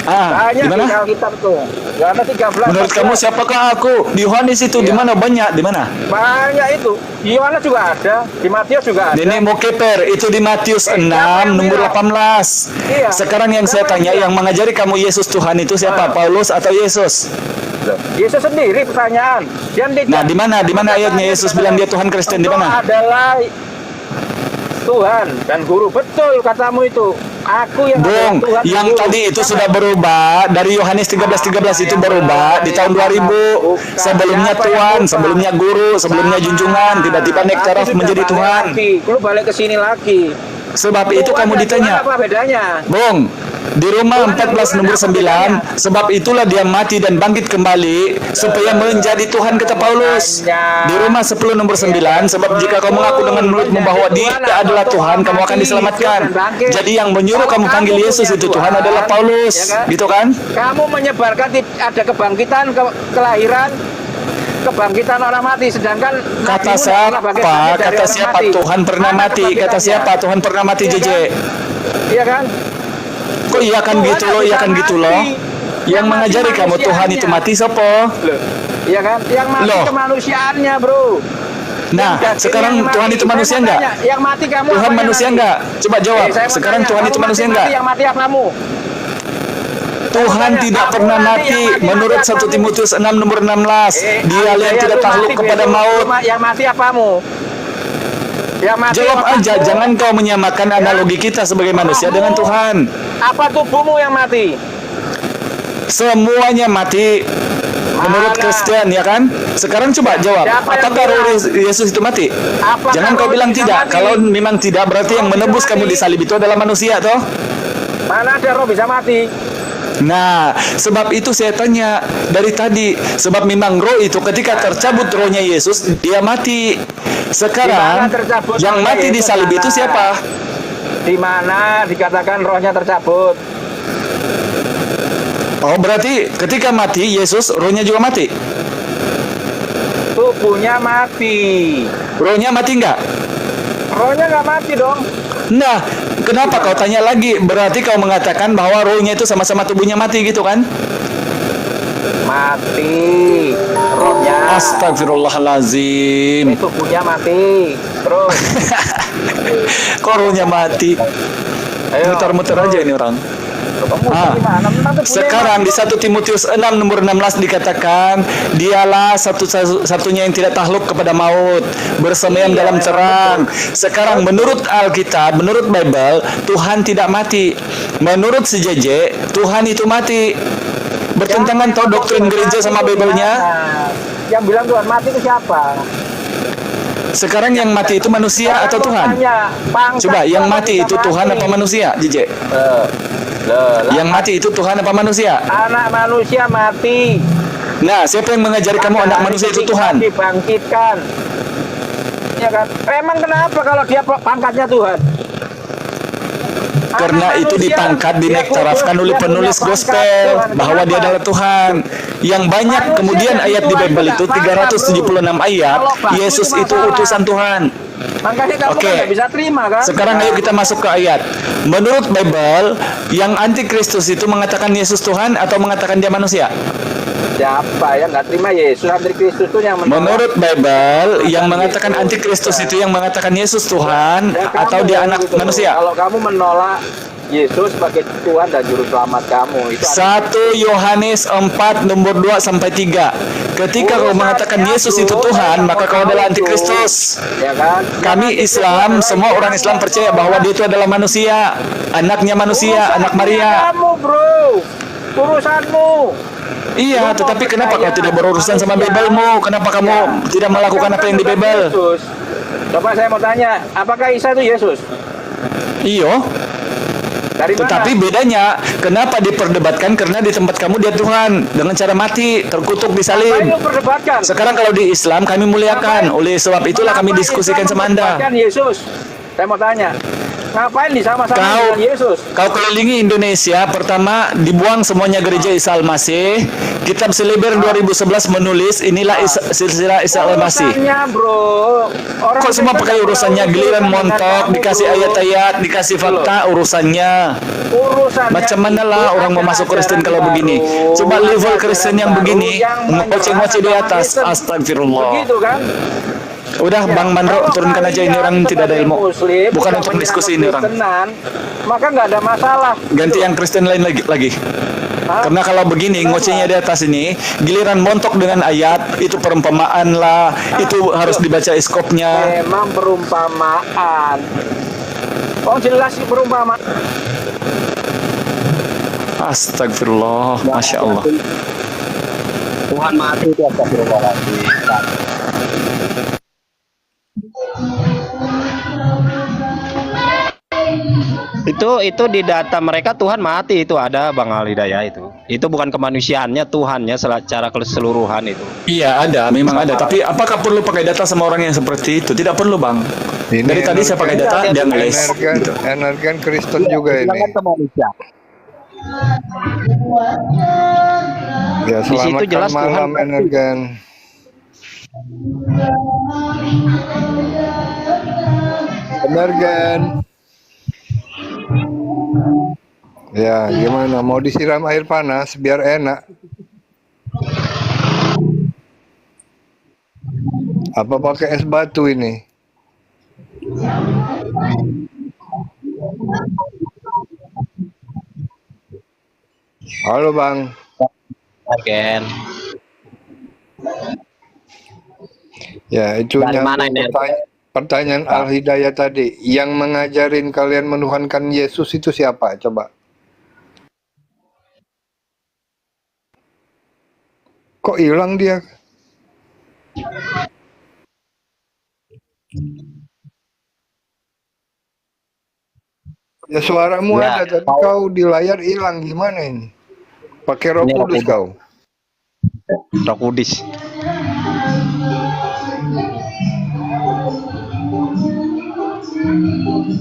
Di mana? Banyak di Alkitab tuh. Yohanes 13. Menurut kamu siapakah aku? Di Yohanes itu di mana banyak? Di mana? Banyak itu. Di Yohanes juga ada, di Matius juga ada. Nenek mau keper itu di Matius 6 siapa yang nomor bilang? 18. Iya. Sekarang yang saya Siapa yang tanya, bilang? yang mengajari kamu Yesus Tuhan itu siapa? Paulus atau Yesus? Yesus sendiri pertanyaan. Dia tidak. Nah, di mana? Di mana ayatnya Yesus bilang dia Tuhan Kristen? Di Engkau mana? adalah Tuhan dan guru. Betul katamu itu. Aku yang Bung, adalah Tuhan dan yang guru. tadi itu Siapa? sudah berubah dari Yohanes 13:13 itu berubah di tahun 2000. Sebelumnya Tuhan, sebelumnya guru, sebelumnya junjungan, tiba-tiba naik taraf menjadi Tuhan. Lu balik ke sini lagi. Sebab itu Tuhan kamu dan ditanya, Tuhan apa bedanya? Bung, di Roma 14 nomor 9, sebab itulah dia mati dan bangkit kembali supaya menjadi Tuhan, kata Paulus. Di Roma 10 nomor 9, sebab jika kamu mengaku dengan mulutmu bahwa dia adalah Tuhan, kamu akan diselamatkan. Jadi yang menyuruh kamu panggil Yesus itu Tuhan adalah Paulus, gitu kan? Kamu menyebarkan ada kebangkitan, kelahiran, kebangkitan orang mati, sedangkan Kata Nabi Muhammad siapa? bangkit dari Kata orang siapa mati. Tuhan pernah Mana mati? Kata kebangkitannya? siapa Tuhan pernah mati, Iya JJ? kan? Iya kan? Kok iya kan Tuhan gitu loh, tidak iya kan bisa gitu loh. mati. Yang Yang mengajari mati kamu Tuhan itu manusianya. mati sopo? Iya kan? Yang mati Loh. kemanusiaannya, bro. Nah, Yang sekarang yang Tuhan mati. itu manusia Saya mau enggak? tanya, yang mati kamu Tuhan apanya manusia nanti? enggak? Coba jawab. Saya mau Sekarang tanya, Tuhan kamu itu manusia mati, enggak? Yang mati apamu? Tuhan Tanya, tidak kamu pernah nanti mati. yang mati Menurut mati 1 apamu? Timotius 6 nomor 16, dia yang tidak takluk kepada maut. Yang mati apamu? Yang mati Jawab apamu? aja, jangan kau menyamakan analogi kita sebagai manusia dengan Tuhan. Apa tubuhmu yang mati? Semuanya mati. Menurut Mana? Kristen, ya kan? Sekarang coba jawab, Siapa yang apakah roh bilang? Yesus itu mati? Apakah Jangan kau roh bilang bisa tidak. mati? Kalau memang tidak, berarti yang Roh bisa menebus kamu mati. disalib itu adalah manusia, toh? Mana ada roh bisa mati? Nah, sebab itu saya tanya dari tadi, sebab memang roh itu ketika tercabut rohnya Yesus, dia mati. Sekarang Di mana tercabut yang rohnya mati Yesus? disalib itu Mana? siapa? Di mana dikatakan rohnya tercabut? Oh, berarti ketika mati Yesus, rohnya juga mati. Tubuhnya mati. Rohnya mati enggak? Rohnya nggak mati dong. Nah, kenapa kau tanya lagi? Berarti kau mengatakan bahwa rohnya itu sama-sama tubuhnya mati gitu kan? Mati. Rohnya. Astagfirullahalazim. Tubuhnya mati. Terus. Kok rohnya mati? Ayo. Muter-muter aja ini orang. Sekarang di 1 Timotius 6 nomor 16 dikatakan, dialah satu-satunya yang tidak takluk kepada maut, bersemayam dalam terang. Sekarang menurut Alkitab, menurut Bible, Tuhan tidak mati. Menurut si JJ, Tuhan itu mati. Bertentangan tau doktrin gereja sama Bible-nya? Yang bilang Tuhan mati itu siapa? Sekarang yang mati itu manusia atau Tuhan? Coba, yang mati itu Tuhan apa manusia, JJ? Yang mati itu Tuhan apa manusia? Anak manusia mati. Nah, siapa yang mengajari kamu anak manusia itu Tuhan? Dibangkitkan. Ya kan? Emang kenapa kalau dia pangkatnya Tuhan? Karena itu dipangkat, dinektarafkan oleh penulis gospel bahwa dia adalah Tuhan. Yang banyak kemudian ayat di Bible itu 376 ayat, Yesus itu utusan Tuhan. Oke, bisa terima kan? Sekarang ayo kita masuk ke ayat. Menurut Bible, yang antikristus itu mengatakan Yesus Tuhan atau mengatakan dia manusia? Siapa yang nggak terima Yesus? Antikristus itu yang menolak. Menurut Bible, yang mengatakan antikristus itu yang mengatakan Yesus Tuhan atau dia anak manusia? Kalau kamu menolak Yesus sebagai Tuhan dan Juru Selamat kamu, itu 1 Yohanes 4 nomor 2 sampai 3. Ketika kau mengatakan Yesus itu Tuhan, maka kau adalah antikristus. Ya kan? Kami Islam, semua orang Islam percaya bahwa dia itu adalah manusia, anaknya manusia, anak Maria. Kamu, bro, urusanmu. Iya, tetapi kenapa kau tidak berurusan sama Bible-mu? Kenapa kamu tidak melakukan apa yang di Bible? Yesus. Coba saya mau tanya, apakah Isa itu Yesus? Iyo. Dari mana? Tetapi bedanya, kenapa diperdebatkan? Karena di tempat kamu dia Tuhan dengan cara mati, terkutuk disalib. Apa yang perdebatkan? Sekarang kalau di Islam kami muliakan. Oleh sebab itulah kami diskusikan sama Anda. Yesus. Saya mau tanya, ngapain disama-sama dengan Yesus? Kau kelilingi Indonesia, pertama dibuang semuanya gereja Isa Al-Masih. Kitab Seliber 2011 menulis inilah silsilah Isa Al-Masih. Urusannya, bro. Kok semua pakai urusannya, giliran montok, dikasih ayat-ayat, dikasih fakta urusannya. Macam mana lah orang mau masuk Kristen kalau begini? Coba level Kristen yang begini, ngoceh-ngoceh di atas, astagfirullah. Begitu kan? Udah Bang Mandro, turunkan aja, ini orang tidak ada ilmu. Bukan untuk diskusi ini orang. Maka nggak ada masalah. Ganti yang Kristen lain lagi. Karena kalau begini ngocehnya di atas ini, giliran montok dengan ayat, itu perumpamaan lah, itu harus dibaca iskopnya. Memang perumpamaan. Oh jelas perumpamaan. Astagfirullah, Masya Allah. Tuhan mati itu astagfirullahaladzim. Itu di data mereka Tuhan mati, itu ada Bang Alidaya itu. Itu bukan kemanusiaannya, Tuhannya secara keseluruhan itu. Iya ada, memang ada. Tapi apakah perlu pakai data sama orang yang seperti itu? Tidak perlu Bang. Dari tadi saya pakai data, dia ngeles. Energen Kristen juga ini. Ya, Di situ jelas malam Tuhan Energen. Energen. Ya, gimana? Mau disiram air panas biar enak? Apa pakai es batu ini? Halo Bang. Again. Ya, itu pertanyaan Al-Hidayah tadi. Yang mengajarin kalian menuhankan Yesus itu siapa? Coba. Kok hilang dia? Ya suaramu ada, tapi kau di layar hilang, gimana ini? Pakai Roh Kudus kau? Roh Kudus.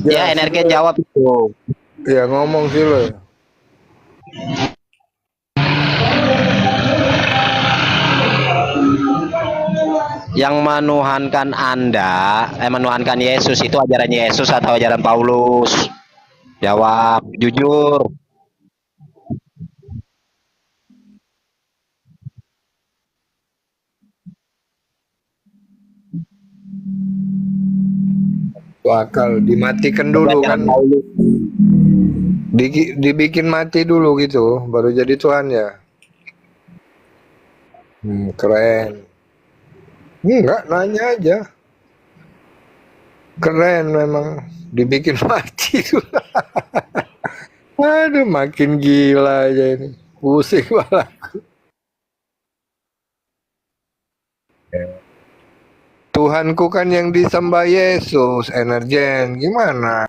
Ya, Energen jawab itu. Ya ngomong sih lo. yang menuhankan Anda, menuhankan Yesus itu ajaran Yesus atau ajaran Paulus? Jawab jujur. Akal dimatikan dulu kan, Ajaran Paulus. dibikin mati dulu gitu, baru jadi Tuhan ya. Keren. Enggak, nanya aja. Keren memang, dibikin mati dulu. Aduh, makin gila aja ini. Pusing malah. Tuhanku kan yang disembah Yesus, Energen. Gimana?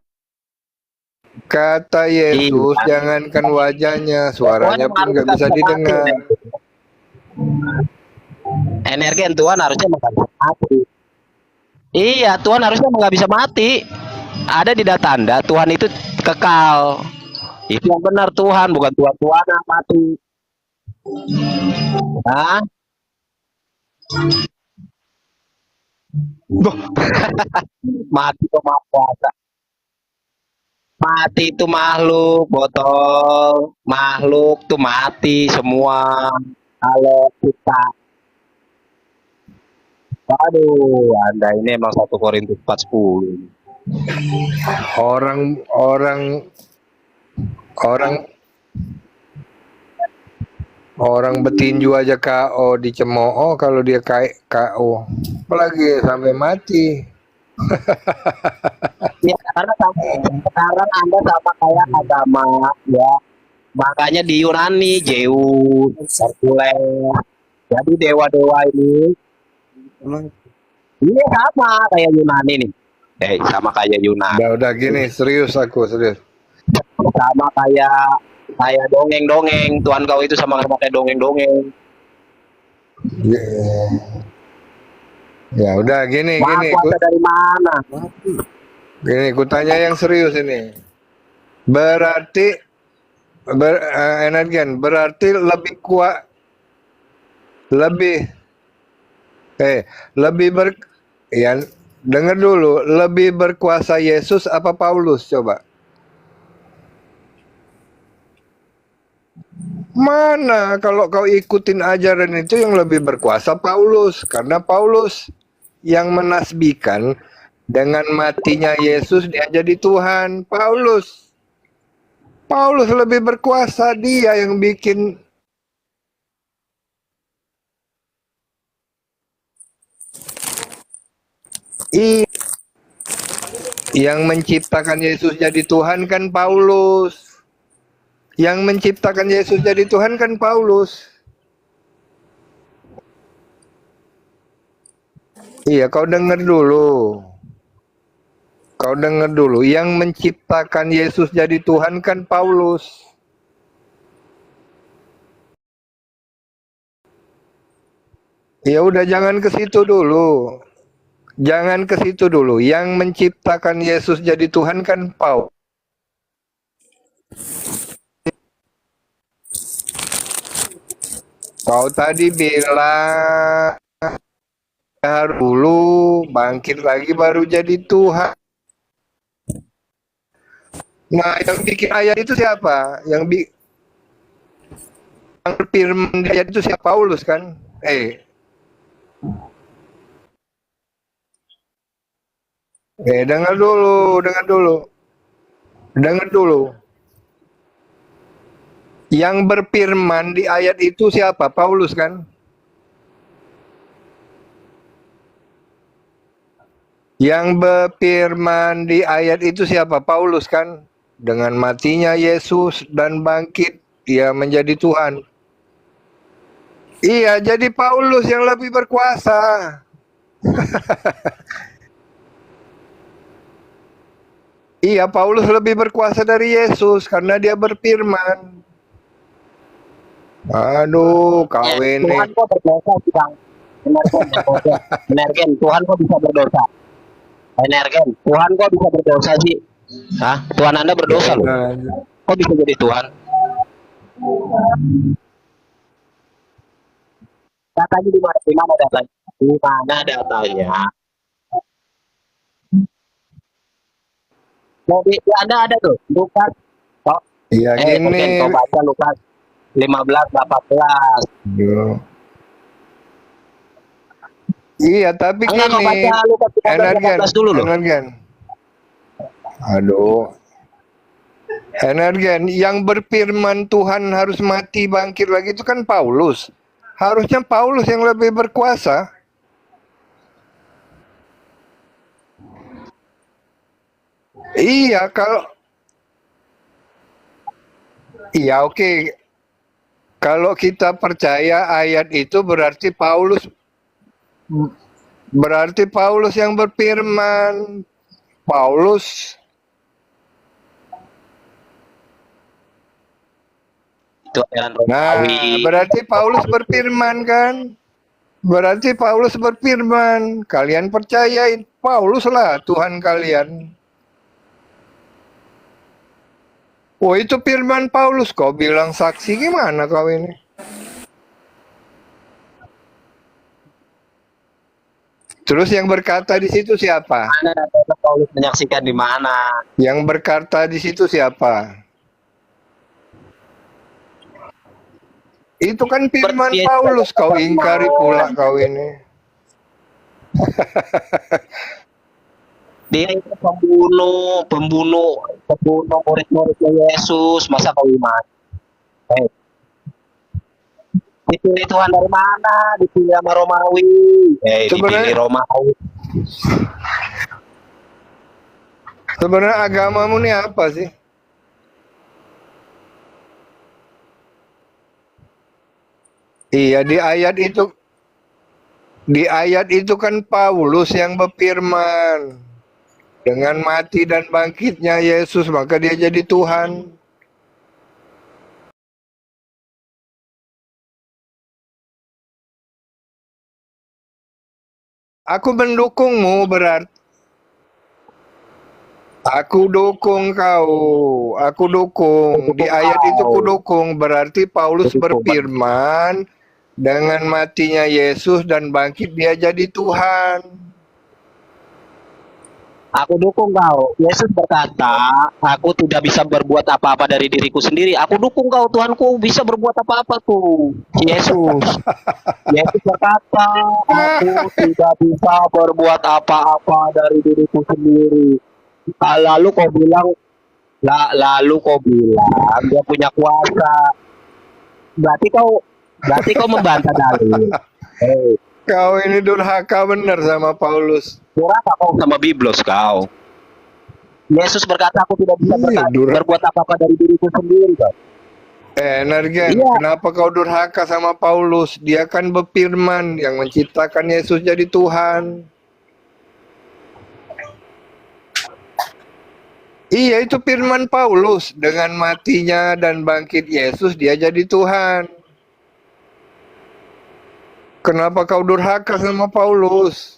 Kata Yesus, jangankan wajahnya, suaranya pun nggak bisa didengar. Energen Tuhan harusnya nggak bisa mati. Iya, Tuhan harusnya nggak bisa mati. Ada di data Anda, Tuhan itu kekal. Itu yang benar Tuhan, bukan Tuhan yang mati. Hah? Mati itu kuasa. Mati itu makhluk, botol. Makhluk tuh mati semua. Kalau kita, aduh, Anda ini emang 1 Korintus 4:10. Orang betinju aja KO dicemooh, kalau dia KO, apalagi sampai mati. Ya, karena sekarang Anda sama kayak agama, ya. Makanya di Yunani, Zeus, Hercules, jadi dewa-dewa ini, ini sama kayak Yunani nih. Sama kayak Yunani. Udah gini, serius aku, serius. Sama kayak dongeng-dongeng. Tuhan kau itu sama kayak dongeng-dongeng. Ya udah gini. Kuasa dari mana? Gini, kutanya yang serius ini. Berarti Energen, berarti lebih kuat, ya, dengar dulu, lebih berkuasa Yesus apa Paulus, coba? Mana kalau kau ikutin ajaran itu yang lebih berkuasa Paulus, karena Paulus yang menasbihkan dengan matinya Yesus dia jadi Tuhan. Paulus lebih berkuasa, dia yang bikin yang menciptakan Yesus jadi Tuhan kan Paulus. Yang menciptakan Yesus jadi Tuhan kan Paulus. Iya, kau dengar dulu. Yang menciptakan Yesus jadi Tuhan kan Paulus. Ya udah, jangan ke situ dulu. Yang menciptakan Yesus jadi Tuhan kan Paulus. Kau tadi bilang dulu bangkit lagi baru jadi Tuhan. Nah, yang bikin ayat itu siapa? Yang firman ayat itu siapa? Paulus kan? Dengar dulu. Yang berfirman di ayat itu siapa? Paulus kan? Yang berfirman di ayat itu siapa? Paulus kan? Dengan matinya Yesus dan bangkit, ia menjadi Tuhan. Iya, jadi Paulus yang lebih berkuasa. Iya, Paulus lebih berkuasa dari Yesus karena dia berfirman. Aduh, kau ini. Tuhan kok berdosa sih, Bang? Energen, Tuhan kok bisa berdosa? Energen, Tuhan kok bisa berdosa sih? Hah? Tuhan Anda berdosa loh. Kok bisa jadi Tuhan? Datanya di mana datanya? Di mana datanya? Mau di Anda ada tuh, Lukas. Oh, Ya mungkin gini. kau baca Lukas 15-18. Yo. Iya, tapi Enggak, kau gini, baca Lukas Energen, 15-18 dulu loh. Energen. Aduh, Energen, yang berfirman Tuhan harus mati bangkit lagi itu kan Paulus. Harusnya Paulus yang lebih berkuasa. Iya, iya oke. Kalau kita percaya ayat itu berarti Paulus yang berfirman. Paulus Itu ajaran Nah, Romawi. berarti Paulus berfirman kan? Berarti Paulus berfirman, kalian percayain Paulus lah Tuhan kalian. Oh itu firman Paulus, kau bilang saksi gimana kau ini? Terus yang berkata di situ siapa? Mana datanya Paulus menyaksikan di mana? Yang berkata di situ siapa? Itu kan firman Seperti Paulus, kau ingkari pula kau ini. Dia itu pembunuh murid-muridnya Yesus. Masa kau iman? Dipilih Tuhan dari mana? Dipilih sama Romawi. Dipilih Romawi. Sebenarnya agamamu ini apa sih? Iya, di ayat itu kan Paulus yang berfirman, dengan mati dan bangkitnya Yesus maka dia jadi Tuhan. Aku mendukungmu berarti aku dukung kau. Aku dukung. Di ayat itu ku dukung. Berarti Paulus berfirman, dengan matinya Yesus dan bangkit dia jadi Tuhan. Aku dukung kau. Yesus berkata, aku tidak bisa berbuat apa-apa dari diriku sendiri. Aku dukung kau, Tuhanku bisa berbuat apa-apa tuh. Yesus. Yesus berkata, aku tidak bisa berbuat apa-apa dari diriku sendiri. Lalu kau bilang dia punya kuasa. Berarti kau membantah dalil. Kau ini durhaka benar sama Paulus. Durhaka kau sama Biblos kau. Yesus berkata, aku tidak bisa berbuat apa-apa dari diriku sendiri. Energen, kenapa kau durhaka sama Paulus? Dia kan berfirman yang menciptakan Yesus jadi Tuhan. Iya, itu firman Paulus. Dengan matinya dan bangkit Yesus, dia jadi Tuhan. Kenapa kau durhaka sama Paulus?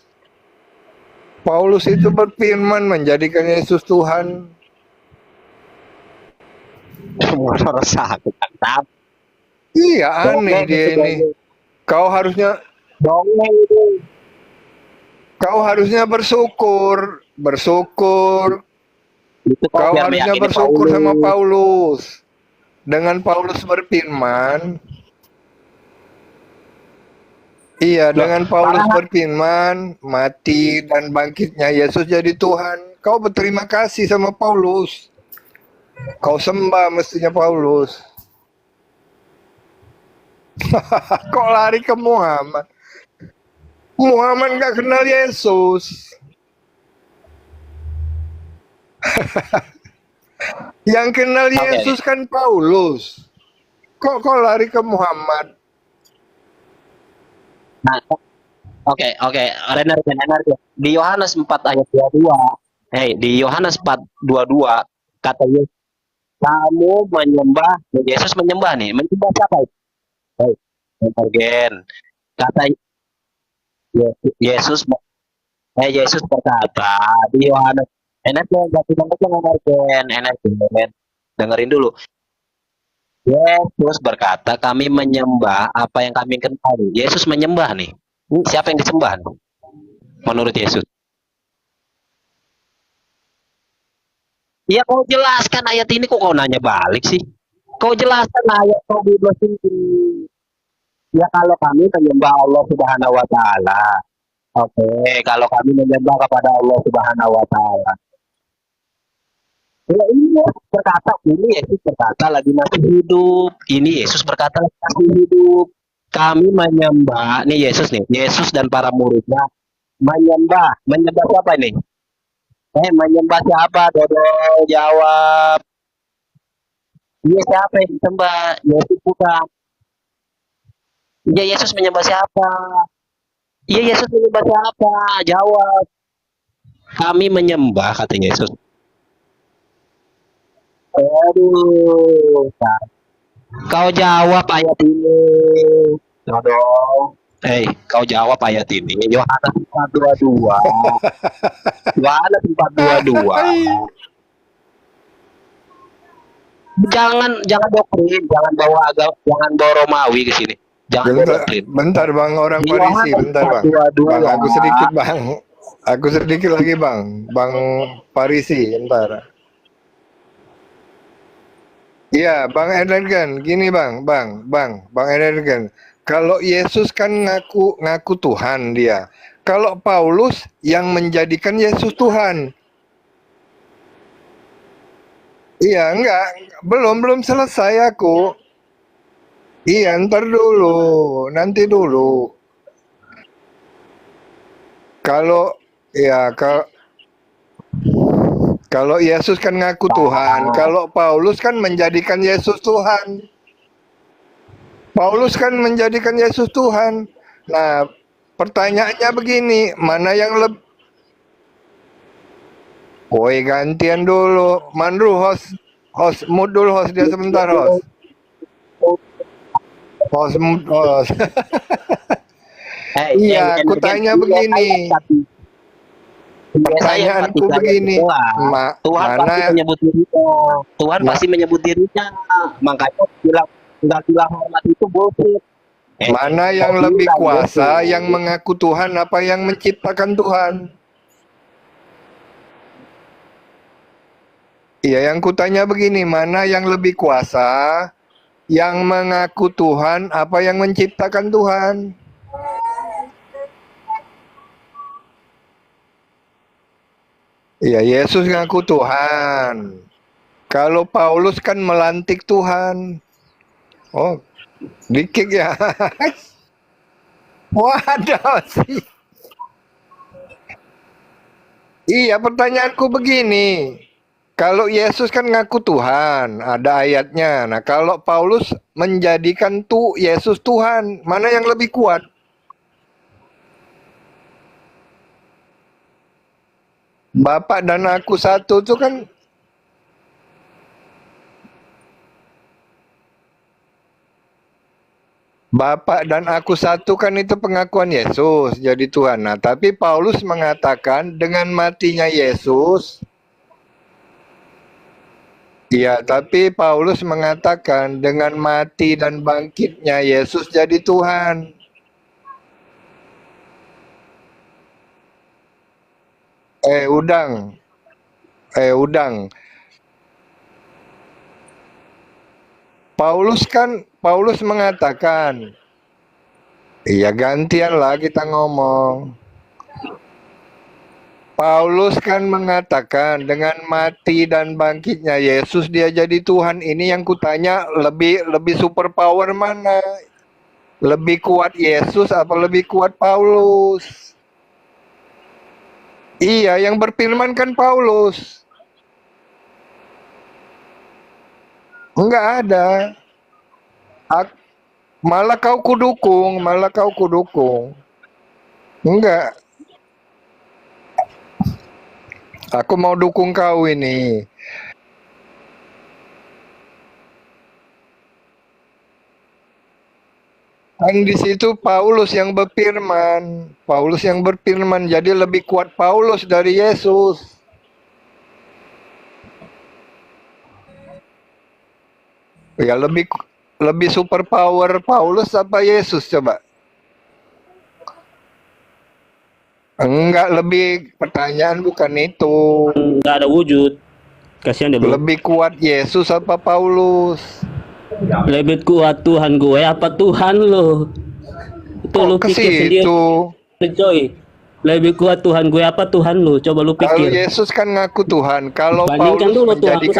Paulus itu berfirman menjadikan Yesus Tuhan. Iya, aneh dia ini. Kau harusnya bersyukur. Kau harusnya bersyukur sama Paulus. Dengan Paulus berfirman, dengan Paulus berfirman, mati dan bangkitnya Yesus jadi Tuhan. Kau berterima kasih sama Paulus. Kau sembah mestinya Paulus. Kok lari ke Muhammad? Muhammad gak kenal Yesus. Yang kenal Yesus kan Paulus. Kok lari ke Muhammad? Nah, oke. Renar. Di Yohanes 4 ayat 22. Di Yohanes 4:22 kata Yesus, kamu menyembah, Yesus menyembah nih. Menyembah siapa? Kata Yesus berkata di Yohanes, dengerin dulu. Yesus berkata, kami menyembah apa yang kami kenali. Yesus menyembah nih. Ini siapa yang disembah menurut Yesus? Ya kau jelaskan ayat ini, kok kau nanya balik sih? Kau jelaskan ayat kau bebas ini. Ya kalau kami menyembah Allah Subhanahu wa taala. Oke, kalau kami menyembah kepada Allah Subhanahu wa taala. Ya ini berkata, ini Yesus berkata lagi masih hidup. Ini Yesus berkata lagi masih hidup. Kami menyembah, nih Yesus nih, Yesus dan para muridnya menyembah siapa ini? Menyembah siapa? Dodol jawab. Iya siapa yang disembah? Yesus bukan. Iya Yesus menyembah siapa? Iya Yesus menyembah siapa? Jawab. Kami menyembah, kata Yesus. Aduh. Kau jawab ayat ini. Dodol. Kau jawab ayat ini. Yohanes 4:22. Yohanes 4:22. Jangan doktrin, jangan bawa Romawi ke sini. Jangan bawa doktrin. Bentar Bang, orang Di Farisi, Yohanes bentar Bang. 4:22. Bang, aku sedikit Bang. Aku sedikit lagi Bang. Bang Farisi, bentar. Iya, Bang Edergan, gini Bang Edergan. Kalau Yesus kan ngaku Tuhan dia. Kalau Paulus yang menjadikan Yesus Tuhan. Iya, enggak, belum selesai aku. Iya, ntar dulu, nanti dulu. Kalau kalau Yesus kan ngaku Tuhan, kalau Paulus kan menjadikan Yesus Tuhan. Paulus kan menjadikan Yesus Tuhan. Nah, pertanyaannya begini, mana yang lebih... Woi, gantian dulu. Mandru, host, mood dulu host dia sebentar host. Host. Iya, aku tanya begini. Pertanyaanku begini, Tuhan mana pasti menyebut dirinya. Tuhan pasti menyebut dirinya. Makanya bilang hormat itu bullshit. Mana yang lebih kuasa, yang mengaku Tuhan apa yang menciptakan Tuhan? Iya, yang kutanya begini, mana yang lebih kuasa, yang mengaku Tuhan apa yang menciptakan Tuhan? Iya, Yesus ngaku Tuhan. Kalau Paulus kan melantik Tuhan. Oh, dikik ya. Waduh sih. Iya, pertanyaanku begini. Kalau Yesus kan ngaku Tuhan, ada ayatnya. Nah, kalau Paulus menjadikan Yesus Tuhan, mana yang lebih kuat? Bapak dan aku satu itu kan Bapak dan aku satu kan itu pengakuan Yesus jadi Tuhan. Nah, tapi Paulus mengatakan dengan matinya Yesus. Iya, tapi Paulus mengatakan dengan mati dan bangkitnya Yesus jadi Tuhan. Udang. Paulus mengatakan, iya gantian lah kita ngomong. Paulus kan mengatakan dengan mati dan bangkitnya Yesus dia jadi Tuhan. Ini yang kutanya lebih super power mana? Lebih kuat Yesus apa lebih kuat Paulus? Iya, yang berfirman kan Paulus. Enggak ada. Malah kau kudukung. Enggak. Aku mau dukung kau ini. Kan di situ Paulus yang berfirman. Jadi lebih kuat Paulus dari Yesus. Ya lebih super power Paulus apa Yesus coba? Enggak, lebih pertanyaan bukan itu. Nggak ada wujud. Kasihan dia, bro. Lebih kuat Yesus apa Paulus? Lebih kuat Tuhan gue apa Tuhan lo? Itu lu Kok ke pikir sendiri, situ? coy. Lebih kuat Tuhan gue apa Tuhan lu? Coba lu Kalau pikir. Yesus kan ngaku Tuhan. Kalau Bandingkan Paulus dulu Tuhan menjadikan